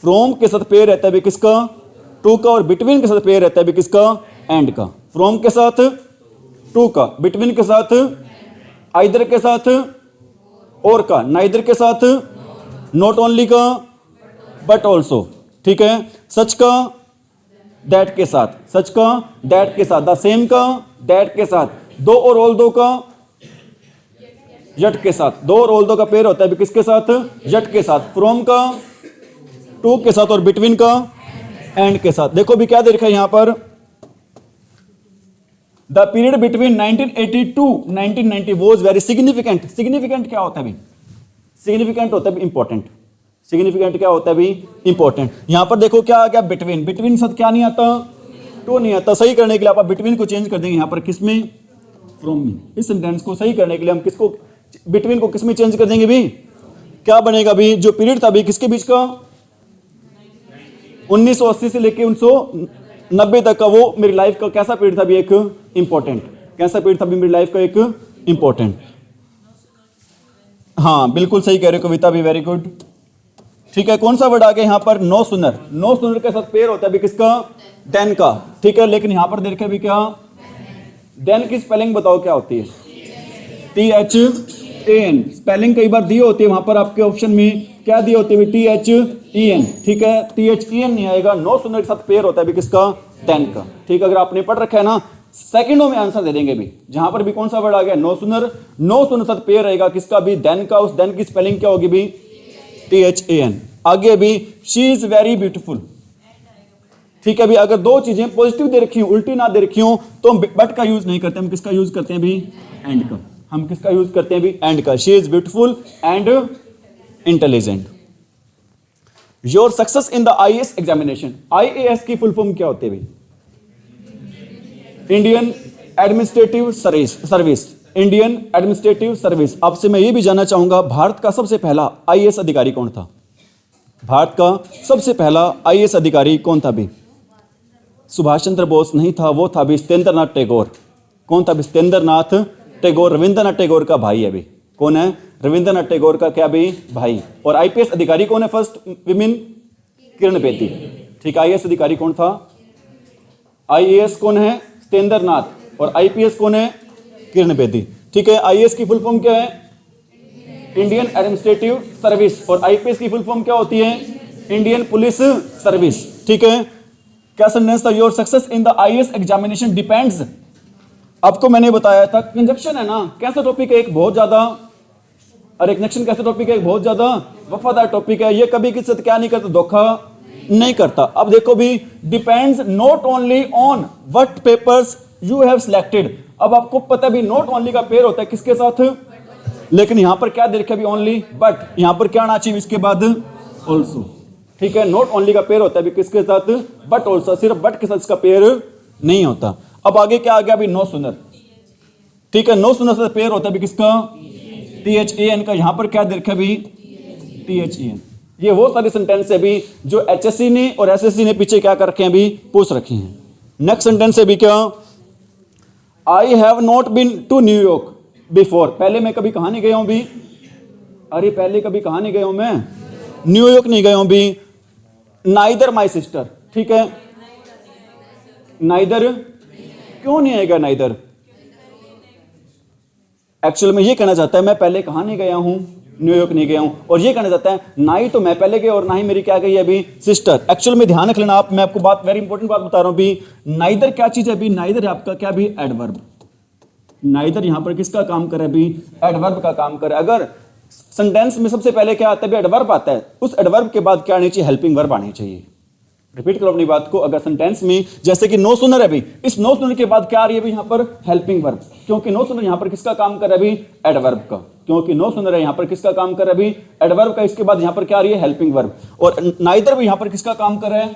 S1: फ्रॉम के साथ पेयर रहता है भी किसका, टू का, और बिटवीन के साथ पेयर रहता है भी किसका, एंड का। फ्रॉम के साथ टू का, बिटवीन के साथ आइदर के साथ और का, नाइदर के साथ नॉट ओनली का बट ऑल्सो। ठीक है, सच का दैट के साथ, सच का दैट के साथ, द सेम का दैट के साथ, दो और ऑल दो का यट के साथ। दो और ऑल दो का पेयर होता है भी किसके साथ, यट के साथ। फ्रॉम का टू के साथ और बिटवीन का एंड के साथ। देखो भी क्या दे रखा है यहां पर, the period between 1980 to 1990 was very significant. Significant क्या होता है भी, सिग्निफिकेंट होता है इंपॉर्टेंट। सिग्निफिकेंट क्या होता है भी, इंपॉर्टेंट। यहां पर देखो क्या आ गया, बिटवीन। बिटवीन साथ क्या नहीं आता, टू नहीं आता। सही करने के लिए आप बिटवीन को चेंज कर देंगे यहां पर किसमें, फ्रॉम में। इस सेंटेंस को सही करने के लिए हम किसको, बिटवीन को किसमें चेंज कर देंगे भी, क्या बनेगा भी, जो पीरियड था भी किसके बीच का, 1980 से लेके 1990 तक का, वो मेरी लाइफ का कैसा पीरियड था भी, एक इंपॉर्टेंट। कैसा पीरियड था भी मेरी लाइफ का, एक इंपॉर्टेंट। हाँ बिल्कुल सही कह रहे हो कविता भी, वेरी गुड। ठीक है, कौन सा वर्ड आ गया यहां पर, नो सुनर। नो सुनर के साथ पेयर होता है भी किसका, देन का। ठीक है, लेकिन यहां पर देखे भी क्या, देन की स्पेलिंग बताओ क्या होती है, THAN। स्पेलिंग कई बार दी होती है वहां पर आपके ऑप्शन में, क्या दी होती है, THEN। ठीक है, THEN नहीं आएगा। नो सुनर के साथ पेयर होता है भी किसका, देन का। ठीक है, अगर आपने पढ़ रखा है ना, सेकंडों में आंसर दे देंगे भी। जहां पर भी कौन सा वर्ड आ गया, नो सुनर, नो सुनर साथ पेयर रहेगा किसका भी, देन का। उस देन की स्पेलिंग क्या होगी भी, THAN। आगे भी, शी इज वेरी ब्यूटीफुल। ठीक है भी, अगर दो चीजें पॉजिटिव दे रखी हो, उल्टी ना दे रखी हो, तो हम बट का यूज नहीं करते, हम किसका यूज करते हैं भी, एंड का। हम किसका यूज करते हैं भी, एंड का। She is beautiful and intelligent. Your success in the IAS examination. IAS की फुल फॉर्म क्या होती है भी, Indian administrative service. Indian administrative service. आपसे मैं ये भी जानना चाहूंगा, भारत का सबसे पहला IAS अधिकारी कौन था, भारत का सबसे पहला IAS अधिकारी कौन था भी, सुभाष चंद्र बोस नहीं था, वो था भी सत्येंद्रनाथ टैगोर। कौन था भी, सत्येंद्रनाथ टैगोर। रविंद्रनाथ टैगोर का भाई है भी। कौन है, रविंद्रनाथ टैगोर का क्या भी, भाई। और IPS अधिकारी कौन है, फर्स्ट विमेन, किरण बेदी। ठीक, IAS अधिकारी कौन था, IAS कौन है, सत्येंद्रनाथ, और IPS कौन है, किरण बेदी। ठीक है, IAS की फुल फॉर्म क्या है, इंडियन एडमिनिस्ट्रेटिव सर्विस, और IPS की फुल फॉर्म क्या होती है, इंडियन पुलिस सर्विस। ठीक है, क्या सेंटेंस था, your success in the IAS examination depends. आपको मैंने बताया था, कंजक्शन है ना, कैसा टॉपिक है, एक बहुत ज्यादा, और एक कंजक्शन कैसा टॉपिक है, एक बहुत ज्यादा वफादार टॉपिक है। ये कभी किसी से क्या नहीं करता, धोखा नहीं करता। अब देखो भी, depends not only on what papers you have selected. अब आपको पता भी, नॉट ओनली का पेयर होता है किसके साथ, लेकिन यहां पर क्या दे रखा है भी, ओनली, बट यहां पर क्या आना चाहिए इसके बाद, ऑल्सो। ठीक है, नॉट ओनली का पेयर होता है भी किसके साथ, बट ऑल्सो। सिर्फ बट के साथ इसका पेयर नहीं होता। अब आगे क्या आ गया भी, नो सुनर। ठीक है, नो सुनर से पेयर होता है भी किसका, THAN का। यहां पर क्या दे रखा है भी, THAN। ये वो सारी सेंटेंस है भी जो HSC ने और SSC ने पीछे क्या कर रखे हैं भी, पूछ रखी हैं। नेक्स्ट सेंटेंस है भी क्या, I have not been to New York before. पहले मैं कभी कहां नहीं गया हूं भी, अरे पहले कभी कहां नहीं गया हूं मैं, न्यूयॉर्क नहीं गया हूं भी। Neither my sister. ठीक है, नाइदर क्यों नहीं आएगा, नाइदर। एक्चुअल में ये कहना चाहता है, मैं पहले कहां नहीं गया हूं, न्यूयॉर्क नहीं गया हूं, और ये कहना चाहता है ना ही तो मैं पहले गया और ना ही मेरी क्या गई है अभी, सिस्टर। एक्चुअल में ध्यान रख लेना आप, मैं आपको बात, वेरी इंपॉर्टेंट बात बता रहा हूं भी। नाइदर क्या चीज है अभी, नाइदर है आपका क्या भी, एडवर्ब। नाइदर यहां पर किसका काम करे अभी, एडवर्ब का काम करे। अगर सेंटेंस में सबसे पहले क्या आता है, एडवर्ब आता है, उस एडवर्ब के बाद क्या आनी चाहिए, हेल्पिंग वर्ब आनी चाहिए। रिपीट करो अपनी बात को, अगर सेंटेंस में जैसे कि नो सुनर है अभी, इस नो सुनर के बाद क्या आ रही है अभी यहां पर, हेल्पिंग वर्ब। क्योंकि नो सुनर यहां पर किसका काम कर रहा है अभी, एडवर्ब का। क्योंकि नो सुनर है यहां पर किसका काम कर रहा है अभी, एडवर्ब का। इसके बाद यहां पर क्या आ रही है, हेल्पिंग वर्ब। और नाइदर भी यहां पर किसका काम कर रहा है,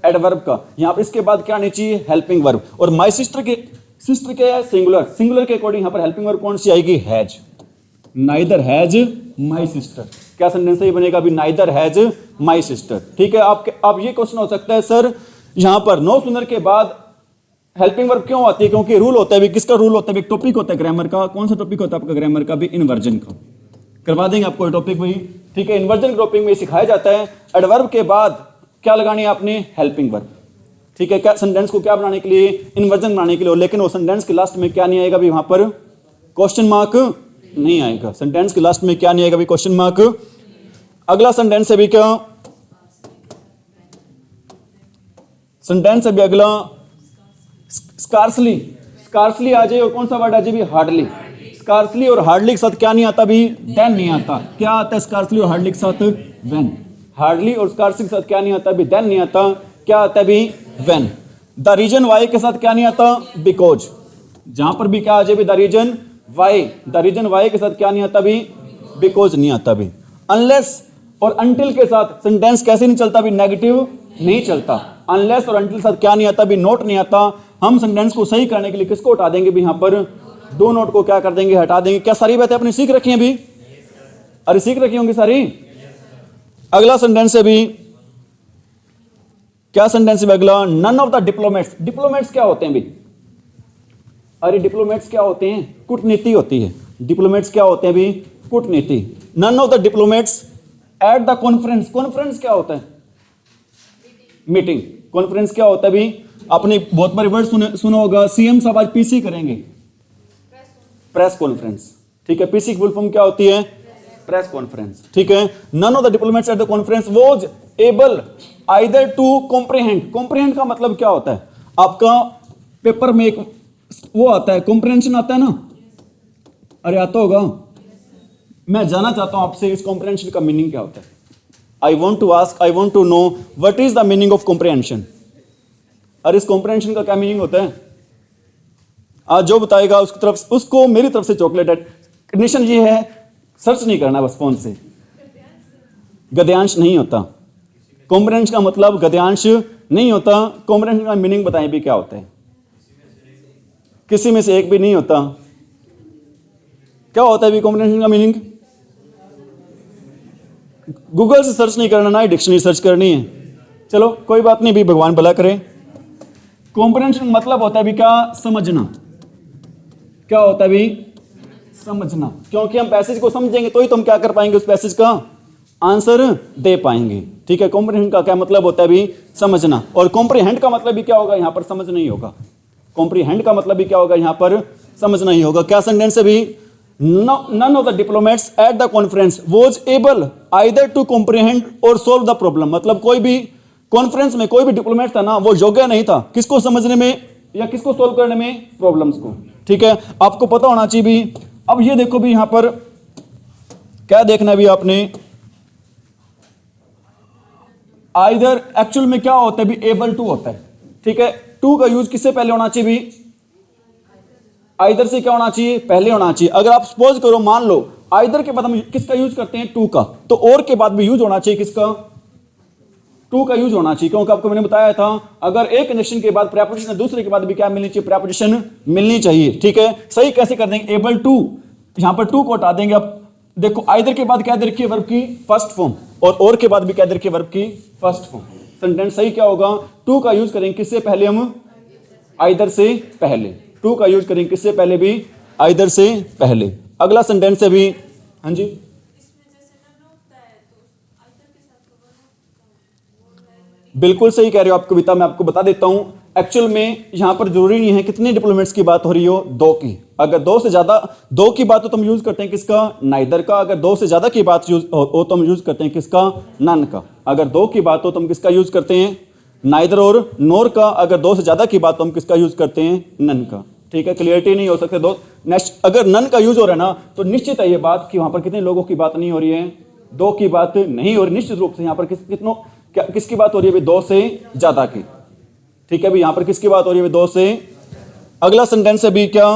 S1: एडवर्ब का, यहाँ पर इसके बाद क्या आनी चाहिए, हेल्पिंग वर्ब। और माय सिस्टर क्या है, सिंगुलर, सिंगुलर के अकॉर्डिंग यहाँ पर हेल्पिंग वर्ब कौन सी आएगी, has. Neither has my sister, क्या सेंटेंस सही बनेगा अभी, नाइदर हैज माई सिस्टर। ठीक है, आप ये क्वेश्चन हो सकता है सर यहाँ पर नो सूनर के बाद हेल्पिंग वर्ब क्यों आती है, क्योंकि रूल होता है भी, किसका रूल होता है, एक टॉपिक होता है ग्रामर का, कौन सा टॉपिक होता है आपका ग्रामर का भी, इन्वर्जन का। करवा देंगे आपको टॉपिक भाई, ठीक है। इन्वर्जन टॉपिक में सिखाया जाता है एडवर्ब के बाद क्या लगानी है आपने, हेल्पिंग वर्ब। ठीक है, क्या सेंटेंस को क्या बनाने के लिए, इन्वर्जन बनाने के लिए। लेकिन वो सेंटेंस के लास्ट में क्या नहीं आएगा भी, वहां पर क्वेश्चन मार्क नहीं आएगा। सेंटेंस के लास्ट में क्या नहीं आएगा भी, क्वेश्चन मार्क। अगला सेंटेंस है भी क्या, सेंटेंस है भी अगला स्कार्सली, स्कार्सली आ जाए और कौन सा वर्ड आ जाए भी, हार्डली। स्कार्सली और हार्डली के साथ क्या नहीं आता भी, देन नहीं आता। क्या आता है स्कार्सली और हार्डली के साथ, व्हेन। हार्डली और स्कार्सली के साथ क्या नहीं आता भी, देन नहीं आता। क्या आता है भी, व्हेन। द रीजन वाई के साथ क्या नहीं आता, बिकॉज। जहां पर भी क्या आ जाए भी, the reason why, the reason why के साथ क्या नहीं आता भी, बिकॉज नहीं आता भी। अनलेस और अनटिल के साथ सेंटेंस कैसे नहीं चलता भी, नेगेटिव नहीं चलता। अनलेस और अनटिल के साथ क्या नहीं आता भी, नोट नहीं आता। हम सेंटेंस को सही करने के लिए किसको हटा देंगे भी, यहां पर दो नोट को क्या कर देंगे, हटा देंगे। क्या सारी बातें अपनी सीख रखी हैं भी, अरे सीख रखी होंगी सारी। अगला सेंटेंस है भी, क्या सेंटेंस है अगला, none of the diplomats. Diplomats क्या होते हैं भी, अरे डिप्लोमेट्स क्या होते हैं, कूटनीति होती है। डिप्लोमेट्स क्या होते हैं भी, कूटनीति। None of the diplomats at the conference. Conference क्या होता है, मीटिंग। कॉन्फ्रेंस क्या होता है भी, आपने बहुत बार वर्ड सुना होगा, सीएम साहब आज पीसी करेंगे, प्रेस कॉन्फ्रेंस। ठीक है, पीसी की फुल फॉर्म क्या होती है, प्रेस कॉन्फ्रेंस। ठीक है, none of the diplomats at the conference was able either to comprehend. Comprehend का मतलब क्या होता है, आपका पेपर में एक वो आता है, कॉम्प्रिहेंशन आता है ना, अरे आता होगा। मैं जानना चाहता हूं आपसे, इस कॉम्प्रिहेंशन का मीनिंग क्या होता है। I want to ask, I want to know what is the meaning of comprehension. अरे इस कॉम्प्रिहेंशन का क्या मीनिंग होता है, आज जो बताएगा उसकी तरफ, उसको मेरी तरफ से चॉकलेट है। कंडीशन ये है, सर्च नहीं करना बस फोन से, गद्यांश नहीं होता। कॉम्प्रिहेंशन का मतलब गद्यांश नहीं होता। कॉम्प्रिहेंशन का मीनिंग बताएं भी क्या होता है, किसी में से एक भी नहीं होता। क्या होता है भी कॉम्प्रिहेंशन का मीनिंग, गूगल से सर्च नहीं करना, ना ही डिक्शनरी सर्च करनी है। चलो कोई बात नहीं भी, भगवान भला करे। कॉम्प्रिहेंशन मतलब होता है भी क्या, समझना। क्या होता है भी, समझना। क्योंकि हम पैसेज को समझेंगे तो ही तो हम क्या कर पाएंगे, उस पैसेज का आंसर दे पाएंगे। ठीक है, कॉम्प्रिहेंड का क्या मतलब होता है भी, समझना। और कॉम्प्रिहेंड का मतलब भी क्या होगा, यहां पर समझना ही होगा। कॉम्प्रिहेंड का मतलब भी क्या होगा, यहां पर समझना ही होगा। क्या सेंटेंस है भी, none of the diplomats at the conference was able either to comprehend और सोल्व द प्रॉब्लम। मतलब कोई भी कॉन्फ्रेंस में कोई भी डिप्लोमेट था ना, वो योग्य नहीं था किसको समझने में या किसको सोल्व करने में, प्रॉब्लम्स को। ठीक है, आपको पता होना चाहिए भी। अब ये देखो भी, यहां पर क्या देखना है भी आपने, आइदर एक्चुअल में क्या होता है भी, एबल टू होता है। ठीक है, टू का यूज किससे पहले होना चाहिए भी, आइदर से क्या होना चाहिए, पहले होना चाहिए। अगर आप सपोज करो, मान लो आइदर के बाद हम किसका यूज करते हैं, टू का, तो और के बाद भी यूज होना चाहिए किसका, टू का यूज होना चाहिए। क्योंकि आपको मैंने बताया था, अगर एक कंजक्शन के बाद प्रेपोजिशन है, दूसरे के बाद भी क्या मिलनी चाहिए, प्रेपोजिशन मिलनी चाहिए। ठीक है, सही कैसे कर देंगे, एबल टू, यहां पर टू को हटा देंगे। अब देखो, आइदर के बाद क्या दे रखी है, वर्ब की फर्स्ट फॉर्म, और के बाद भी क्या दे रखी है, वर्ब की फर्स्ट फॉर्म। सेंटेंस सही क्या होगा, टू का यूज करेंगे किससे पहले, हम आइदर से पहले। टू का यूज करेंगे किससे पहले भी, आइदर से पहले। अगला सेंटेंस है भी, हाँ जी, बिल्कुल सही कह रहे हो आप कविता। मैं आपको बता देता हूं, एक्चुअल में यहां पर जरूरी नहीं है कितने डिप्लोमेट्स की बात हो रही हो, दो की। अगर दो से ज्यादा, दो की बात हो तो हम यूज करते हैं किसका, नाइदर का। अगर दो से ज्यादा की बात यूज हो तो हम यूज करते हैं किसका, नन का। अगर दो की बात हो तो हम किसका यूज करते हैं, नाइदर और नोर का। अगर दो से ज्यादा की बात तो हम किसका यूज करते हैं, नन का। ठीक है, क्लियरिटी नहीं हो सकते दो। नेक्स्ट, अगर नन का यूज हो रहा है ना, तो निश्चित है ये बात कि वहां पर कितने लोगों की बात नहीं हो रही है, दो की बात नहीं हो रही। निश्चित रूप से यहाँ पर कितनों किसकी बात हो रही है, दो से ज्यादा की। ठीक है भी, यहां पर किसकी बात हो रही है, दो से। अगला सेंटेंस है भी क्या,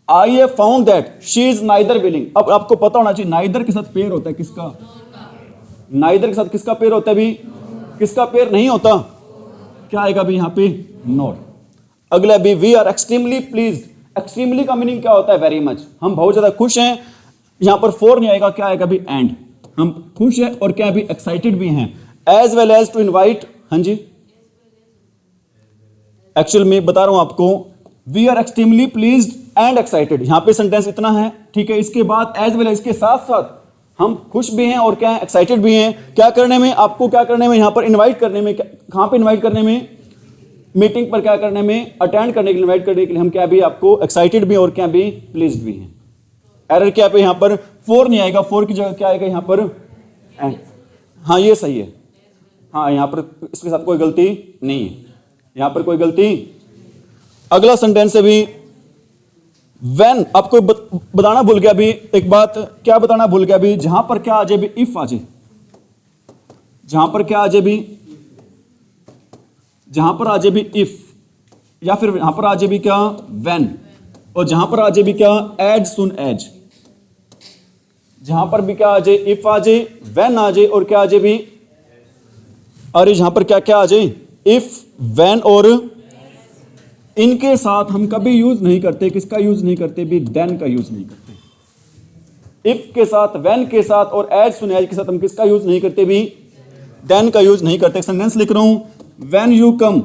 S1: I have found that she is neither willing. अब आपको पता होना चाहिए, नाइदर के साथ पेयर होता है किसका, नाइदर के साथ किसका पेयर होता है भी, किसका पेयर नहीं होता, क्या आएगा भी यहाँ पे, नॉट। अगला भी, we are extremely pleased. Extremely का मीनिंग क्या होता है, वेरी मच, हम बहुत ज्यादा खुश हैं। यहां पर फोर नहीं आएगा, क्या आएगा भी, एंड। हम खुश हैं और क्या भी एक्साइटेड भी हैं। As well as to invite, हाँ जी, एक्चुअल में बता रहा हूं आपको, we are extremely pleased and excited, यहां पे सेंटेंस इतना है, ठीक है। इसके बाद एज वेल एज के साथ साथ हम खुश भी हैं और क्या है, एक्साइटेड भी हैं। क्या करने में, आपको क्या करने में, यहां पर इनवाइट करने में, कहां पे इनवाइट करने में, मीटिंग पर क्या करने में, अटेंड करने के लिए, इनवाइट करने के लिए हम क्या भी आपको एक्साइटेड भी और क्या भी प्लीज्ड भी हैं। एरर क्या पे, यहां पर फोर नहीं आएगा, फोर की जगह क्या आएगा यहां पर, एंड। हाँ ये सही है, हाँ यहां पर इसके साथ कोई गलती नहीं है, यहां पर कोई गलती। अगला सेंटेंस है भी, व्हेन। आपको बताना भूल गया भी एक बात, क्या बताना भूल गया भी, जहां पर क्या आ जाए भी, इफ आ जाए, जहां पर क्या आ जाए भी, जहां पर आ जाए भी इफ, या फिर यहां पर आ जाए भी क्या, व्हेन, और जहां पर आ जाए भी क्या, एज सुन एज। जहां पर भी क्या आ जाए, इफ आ जाए, व्हेन आ जाए और क्या आ जाए भी, अरे जहां पर क्या क्या आ जाए, इफ, व्हेन और इनके साथ हम कभी यूज नहीं करते, किसका यूज नहीं करते भी, देन का यूज नहीं करते। इफ के साथ, व्हेन के साथ और एज सुन एज के साथ हम किसका यूज नहीं करते भी, देन का यूज नहीं करते। सेंटेंस लिख रहा हूं, when you come,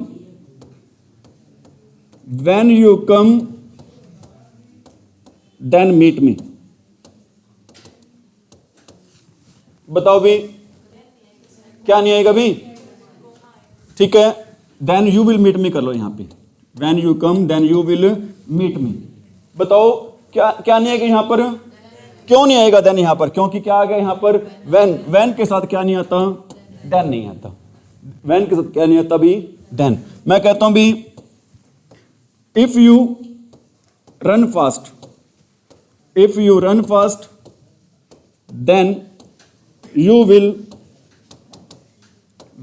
S1: when you come then meet me. बताओ भी, क्या नहीं आएगा भी, ठीक है। Then you will meet me कर लो यहां पे, when you come then you will meet me. बताओ क्या क्या नहीं आएगा यहां पर, क्यों नहीं आएगा देन यहां पर, क्योंकि क्या आ गया यहां पर, व्हेन, व्हेन के साथ क्या नहीं आता, देन नहीं आता, व्हेन के साथ क्या नहीं आता भी, देन। मैं कहता हूं भी, if you run fast, if you run fast then you will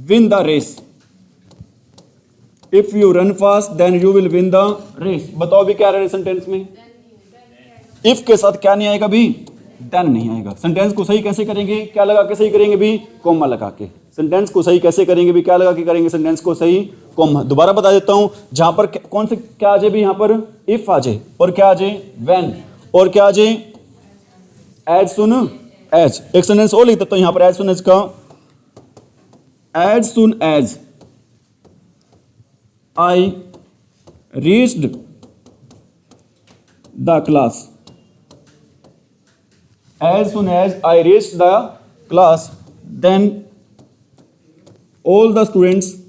S1: win the race. If you run fast then you will win the race. बताओ भी क्या रहे सेंटेंस में, इफ के साथ क्या नहीं आएगा भी, देन नहीं आएगा। सेंटेंस को सही कैसे करेंगे, क्या लगा के सही करेंगे भी, कोमा लगा के। सेंटेंस को सही कैसे करेंगे भी, क्या लगा के करेंगे सेंटेंस को सही, कोमा। दोबारा बता देता हूं, जहां पर कौन से क्या आ जाए भी, यहां पर इफ आ जाए और क्या आ जाए, व्हेन, और क्या आ जाए, एज सुन एज। एक सेंटेंस और लिख देता हूं यहां पर एज सुन एज का, as soon as I reached the class. As soon as I reached the class, then all the students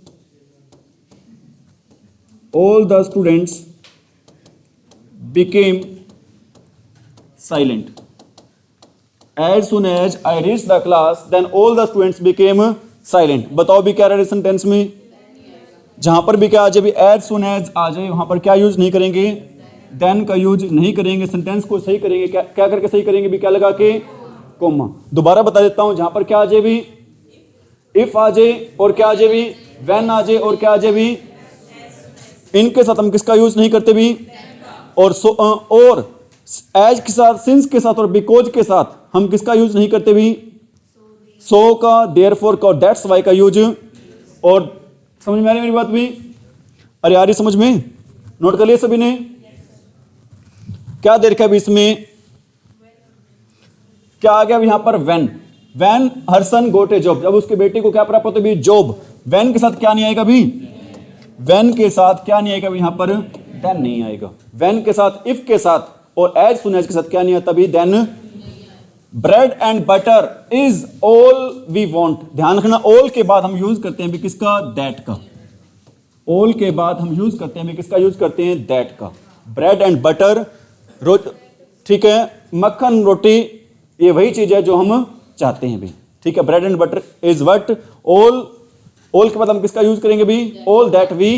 S1: became silent. As soon as I reached the class, then all the students became silent. बताओ भी क्या रहे सेंटेंस में, जहां पर भी क्या आ जाए भी, एज सुन एज आ जाए, वहां पर क्या यूज नहीं करेंगे, देन का यूज नहीं करेंगे। सेंटेंस को सही करेंगे, क्या करके सही करेंगे भी, क्या लगा के, कोमा। दोबारा बता देता हूं, जहां पर क्या आ जाए भी, इफ आ जाए और क्या आ जाए भी, व्हेन आ जाए और क्या आ जाए भी, इनके साथ हम किसका यूज नहीं करते भी, और एज के साथ, सिंस के साथ और बिकॉज के साथ हम किसका यूज नहीं करते भी, सो का, देयरफॉर का, दैट्स वाई का यूज। और समझ में आ रही मेरी बात भी, अरे आ रही समझ में, नोट कर लिया सभी ने, क्या दे रखा है इसमें, क्या आ गया यहां पर, when, when her son got a job, जब उसके बेटे को क्या प्राप्त होता है, जॉब। व्हेन के साथ क्या नहीं आएगा भी, व्हेन के साथ क्या नहीं आएगा यहां पर, देन नहीं आएगा। व्हेन के साथ, इफ के साथ और एज सुन एज के साथ क्या नहीं आता भी, then. Bread and butter is all we want. ध्यान रखना, ऑल के बाद हम यूज करते हैं भी किसका, दैट का। ऑल के बाद हम यूज करते हैं भी किसका यूज करते हैं, दैट का। ब्रेड एंड बटर, ठीक है, मक्खन रोटी, ये वही चीज है जो हम चाहते हैं भी, ठीक है। Bread and butter is what, all, all के बाद हम किसका यूज करेंगे भी, ऑल दैट वी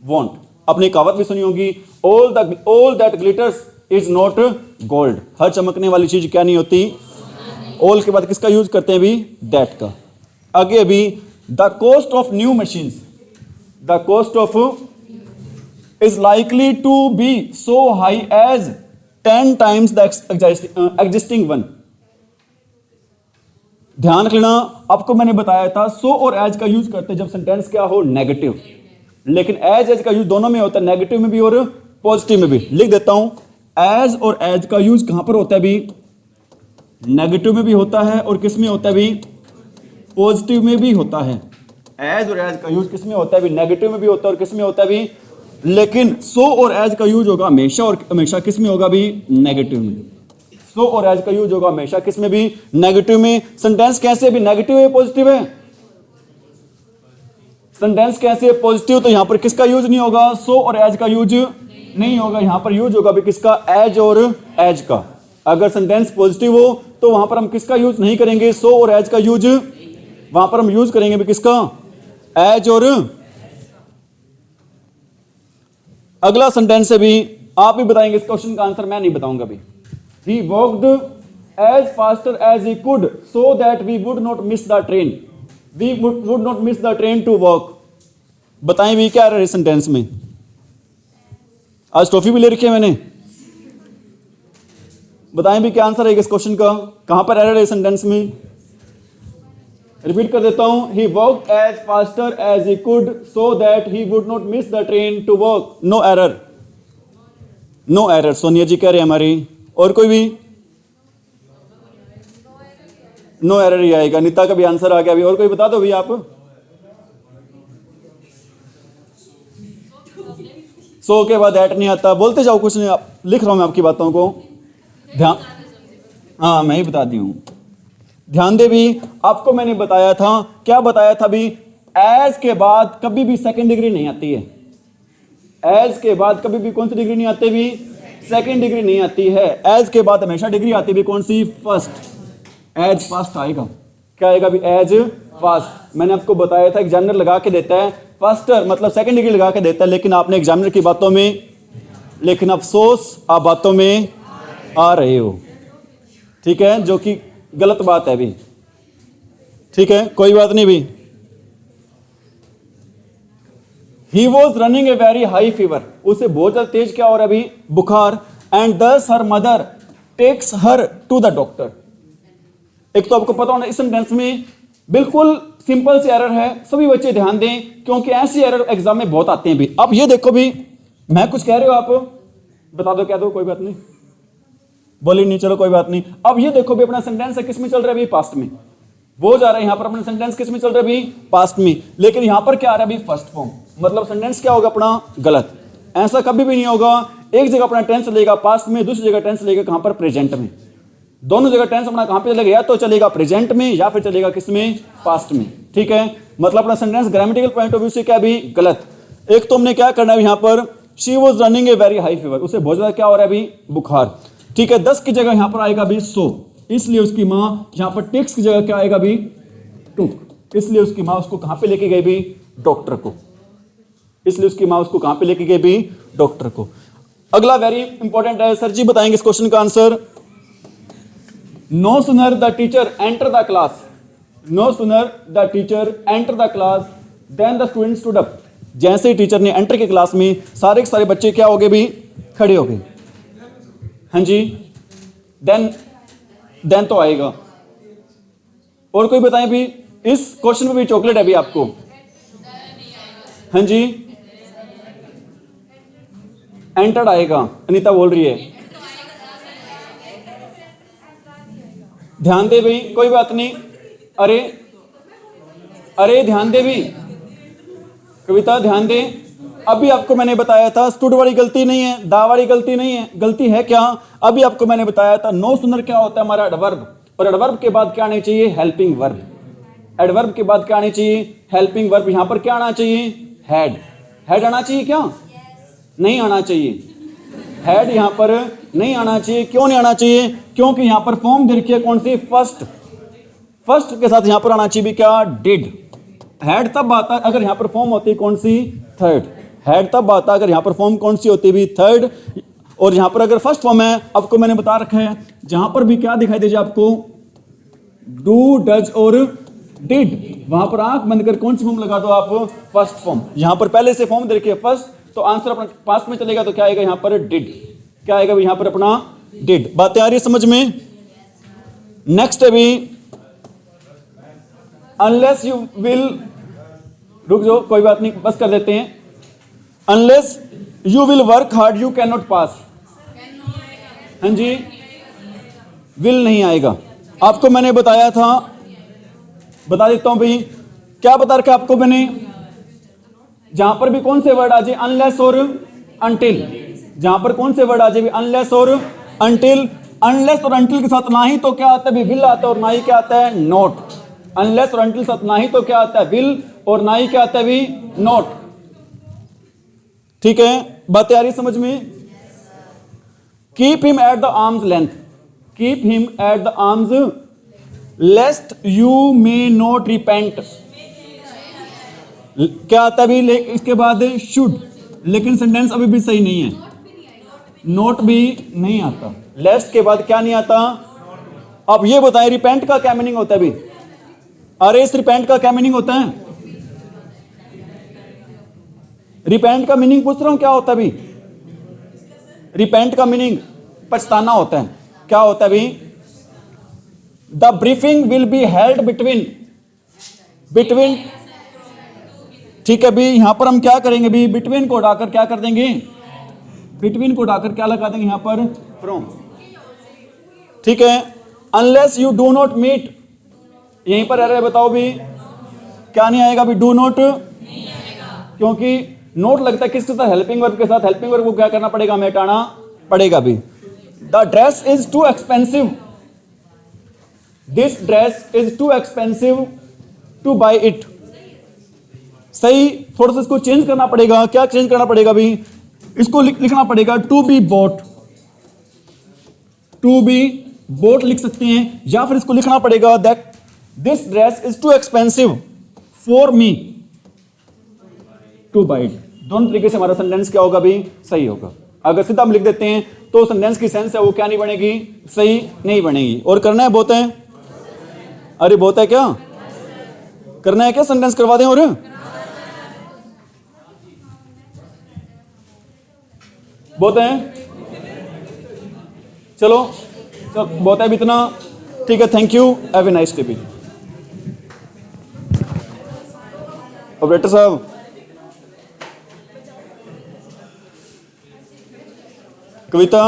S1: वॉन्ट। अपनी कहावत भी सुनी होगी, all that glitters is not gold. हर चमकने वाली चीज क्या नहीं होती, ऑल के बाद किसका यूज करते हैं भी, दैट का। आगे भी, the cost of new machines, the cost of is likely to be so high as 10 times the existing one. ध्यान रखना, आपको मैंने बताया था सो और एज का यूज करते जब सेंटेंस क्या हो नेगेटिव, लेकिन एज का यूज दोनों में होता है, नेगेटिव में भी और पॉजिटिव में भी। लिख देता हूं, एज और एज का यूज कहां पर होता है भी, नेगेटिव में भी होता है और किस में होता है भी, पॉजिटिव में भी होता है। एज और एज का यूज किस में होता है भी, नेगेटिव में भी होता है और किस में होता है भी, लेकिन सो और एज का यूज होगा हमेशा और हमेशा किस में होगा भी, नेगेटिव में। सो और एज का यूज होगा हमेशा किस में भी, नेगेटिव में। सेंटेंस कैसे भी, नेगेटिव है पॉजिटिव है, सेंटेंस कैसे पॉजिटिव, तो यहां पर किसका यूज नहीं होगा, सो और एज का यूज नहीं होगा, यहां पर यूज होगा भी किसका, एज और एज का। अगर सेंटेंस पॉजिटिव हो तो वहां पर हम किसका यूज नहीं करेंगे, सो और एज का यूज, वहां पर हम यूज करेंगे भी किसका, एज और। अगला सेंटेंस है भी, आप भी बताएंगे इस क्वेश्चन का आंसर, मैं नहीं बताऊंगा भी। He walked as faster as he could so that we would not miss the train. We would not miss the train to walk. बताएं भी क्या है सेंटेंस में, आज ट्रॉफी भी ले रखी है मैंने, बताएं भी क्या आंसर है इस क्वेश्चन का, कहां पर एरर है सेंटेंस में। रिपीट कर देता हूं, he walked as faster as he could so that he would not miss the train to walk. No error, no error. Sonia जी कह रहे हैं हमारी, और कोई भी, नो एरर ही आएगा। नीता का भी आंसर आ गया अभी, और कोई बता दो भी आप। सो के बाद एट नहीं आता, बोलते जाओ, कुछ नहीं, आप लिख रहा हूं मैं आपकी बातों को, ध्यान, हाँ मैं ही बता दी हूं, ध्यान दे भी। आपको मैंने बताया था, क्या बताया था भी, एज के बाद कभी भी सेकंड डिग्री नहीं आती है, एज के बाद कभी भी कौन सी डिग्री नहीं आती भी, सेकंड डिग्री नहीं आती है। एज के बाद हमेशा डिग्री आती भी कौन सी, फर्स्ट। एज फर्स्ट आएगा, क्या आएगा भी, एज फर्स्ट। मैंने आपको बताया था एग्जामिनर लगा के देता है फर्स्ट, मतलब सेकंड डिग्री लगा के देता है, लेकिन आपने एग्जामिनर की बातों में, लेकिन अफसोस आप बातों में आ रहे हो, ठीक है, जो कि गलत बात है भी, ठीक है, कोई बात नहीं भी। He was running a very high fever. उसे बहुत ज्यादा तेज क्या हो रहा है अभी, बुखार। And thus her mother takes her to the doctor. एक तो आपको पता होना इस सेंटेंस में बिल्कुल सिंपल सी एरर है, सभी बच्चे ध्यान दें क्योंकि ऐसी एरर एग्जाम में बहुत आते हैं भी। अब ये देखो भी, मैं कुछ कह रहे हो आप बता दो, क्या दो, कोई बात नहीं, बोली नहीं, चलो कोई बात नहीं। अब ये देखो भी, अपना सेंटेंस है किस में चल रहा है अभी, पास्ट में, वो जा रहा है, यहां पर अपना सेंटेंस किस में चल रहा है अभी, पास्ट में, लेकिन यहां पर क्या आ रहा है अभी, फर्स्ट फॉर्म, मतलब सेंटेंस क्या होगा अपना, गलत। ऐसा कभी भी नहीं होगा, एक जगह अपना टेंस चलेगा पास्ट में, दूसरी जगह टेंस चलेगा कहां पर, प्रेजेंट में। दोनों जगह टेंस अपना कहां पे चलेगा, या तो चलेगा प्रेजेंट में या फिर चलेगा किसमें, पास्ट में, ठीक है। मतलब अपना sentence grammatical point of view से क्या भी, गलत। एक तो हमने क्या करना है यहां पर, she was running a very high fever, उसे बहुत ज्यादा क्या हो रहा है अभी, बुखार, ठीक है। 10 की जगह यहां पर आएगा भी सो, इसलिए उसकी मां, यहां पर टेक्स की जगह क्या आएगा भी, टुक, इसलिए उसकी मां उसको कहां पे लेके गई भी, डॉक्टर को, इसलिए उसकी मां उसको कहां पे लेके गई भी, डॉक्टर को। अगला वेरी इंपॉर्टेंट है, सर जी बताएंगे इस क्वेश्चन का answer. No sooner the teacher enter the class, no sooner the teacher enter the class then the student stood up. जैसे ही टीचर ने एंटर के क्लास में, सारे के सारे बच्चे क्या हो गए भी, खड़े हो गए। हाँ जी, देन तो आएगा, और कोई बताएं भी, इस क्वेश्चन में भी चॉकलेट है भी आपको। हाँ जी, एंटर्ड आएगा, अनीता बोल रही है, ध्यान दे भाई, कोई बात नहीं, अरे अरे ध्यान दे भी, कविता ध्यान दे। अभी आपको मैंने बताया था स्टूड वाली गलती नहीं है, दा वाली गलती नहीं है, गलती है क्या, अभी आपको मैंने बताया था नो सुनर क्या होता है हमारा, एडवर्ब, और एडवर्ब के बाद क्या आना चाहिए, हेल्पिंग वर्ब। एडवर्ब के बाद क्या आनी चाहिए, हेल्पिंग वर्ब। यहां पर क्या आना चाहिए, हेड, हेड आना चाहिए क्या, नहीं आना चाहिए, हेड यहां पर नहीं आना चाहिए। क्यों नहीं आना चाहिए, क्योंकि यहां पर फॉर्म दे रखी है कौन सी, फर्स्ट, फर्स्ट के साथ यहां पर आना चाहिए भी क्या, डिड। हेड तब आता है अगर यहां पर फॉर्म होती है कौन सी, थर्ड। हेड तब आता है अगर यहां पर फॉर्म कौन सी होती है, थर्ड। और यहां पर अगर फर्स्ट फॉर्म है, आपको मैंने बता रखा है, जहां पर भी क्या दिखाई दीजिए आपको, डू, डज और डिड, वहां पर आंख बंद कर कौन सी फॉर्म लगा दो आप, फर्स्ट फॉर्म। यहां पर पहले से फॉर्म दे रखी है फर्स्ट, तो आंसर अपना पास्ट में चलेगा, तो क्या आएगा यहां पर, डिड, क्या आएगा यहां पर अपना, डिड। बातें आ रही है समझ में। नेक्स्ट है भी, अनलेस यू विल, रुक जाओ कोई बात नहीं, बस कर देते हैं, unless you will work hard you can not pass. हाँ जी, विल नहीं आएगा। आपको मैंने बताया था, बता देता हूं भाई, क्या बता रखा आपको मैंने, जहां पर भी कौन से वर्ड आ जाए, अनलेस और अनटिल, जहां पर कौन से वर्ड आ जाए, अनलेस और अनटिल, अनलेस और अनटिल के साथ ना ही तो क्या आता है भी विल आता है, और ना ही क्या आता है नॉट। अनलेस और अनटिल साथ ना ही तो क्या आता है विल, और ना ही क्या आता है भी नॉट। ठीक है, बातें आ रही समझ में। Keep him at the arms length, keep him at the arms लेस्ट you may not repent. क्या आता है भी इसके बाद शुड, लेकिन सेंटेंस अभी भी सही नहीं है, नोट भी नहीं आता, लेस्ट के बाद क्या नहीं आता। अब ये बताएं रिपेंट का क्या मीनिंग होता है भी, अरे इस रिपेंट का क्या मीनिंग होता है, रिपेंट का मीनिंग पूछ रहा हूं क्या होता है भी, रिपेंट का मीनिंग पछताना होता है। क्या होता है भी, the briefing will be held between, between, ठीक है भी, यहां पर हम क्या करेंगे भी, बिटवीन को हटाकर क्या कर देंगे, बिटवीन को हटाकर क्या लगा देंगे यहां पर, फ्रॉम। ठीक है, unless you do not meet, यहीं पर अरे बताओ भी क्या नहीं आएगा भी, डू नॉट, क्योंकि नोट लगता है किसके साथ, हेल्पिंग वर्ब के साथ, हेल्पिंग वर्ब को क्या करना पड़ेगा, हमें हटाना पड़ेगा भी। The dress is too expensive, this dress is too expensive to buy it. सही, थोड़ा सा इसको चेंज करना पड़ेगा, क्या चेंज करना पड़ेगा भी, इसको लिखना पड़ेगा to be bought, to be bought लिख सकते हैं, या फिर इसको लिखना पड़ेगा that this dress is too expensive for me to buy it. दोनों तरीके से हमारा सेंटेंस क्या होगा भी, सही होगा। अगर सीधा हम लिख देते हैं तो सेंटेंस की सेंस है वो क्या नहीं बनेगी, सही नहीं बनेगी। और करना है बहुत है, अरे बहुत है क्या करना है, क्या सेंटेंस करवा दें, और बहुत है, चलो बहुत है अभी इतना, ठीक है, thank you, have a nice day भी। ऑपरेटर साहब, कविता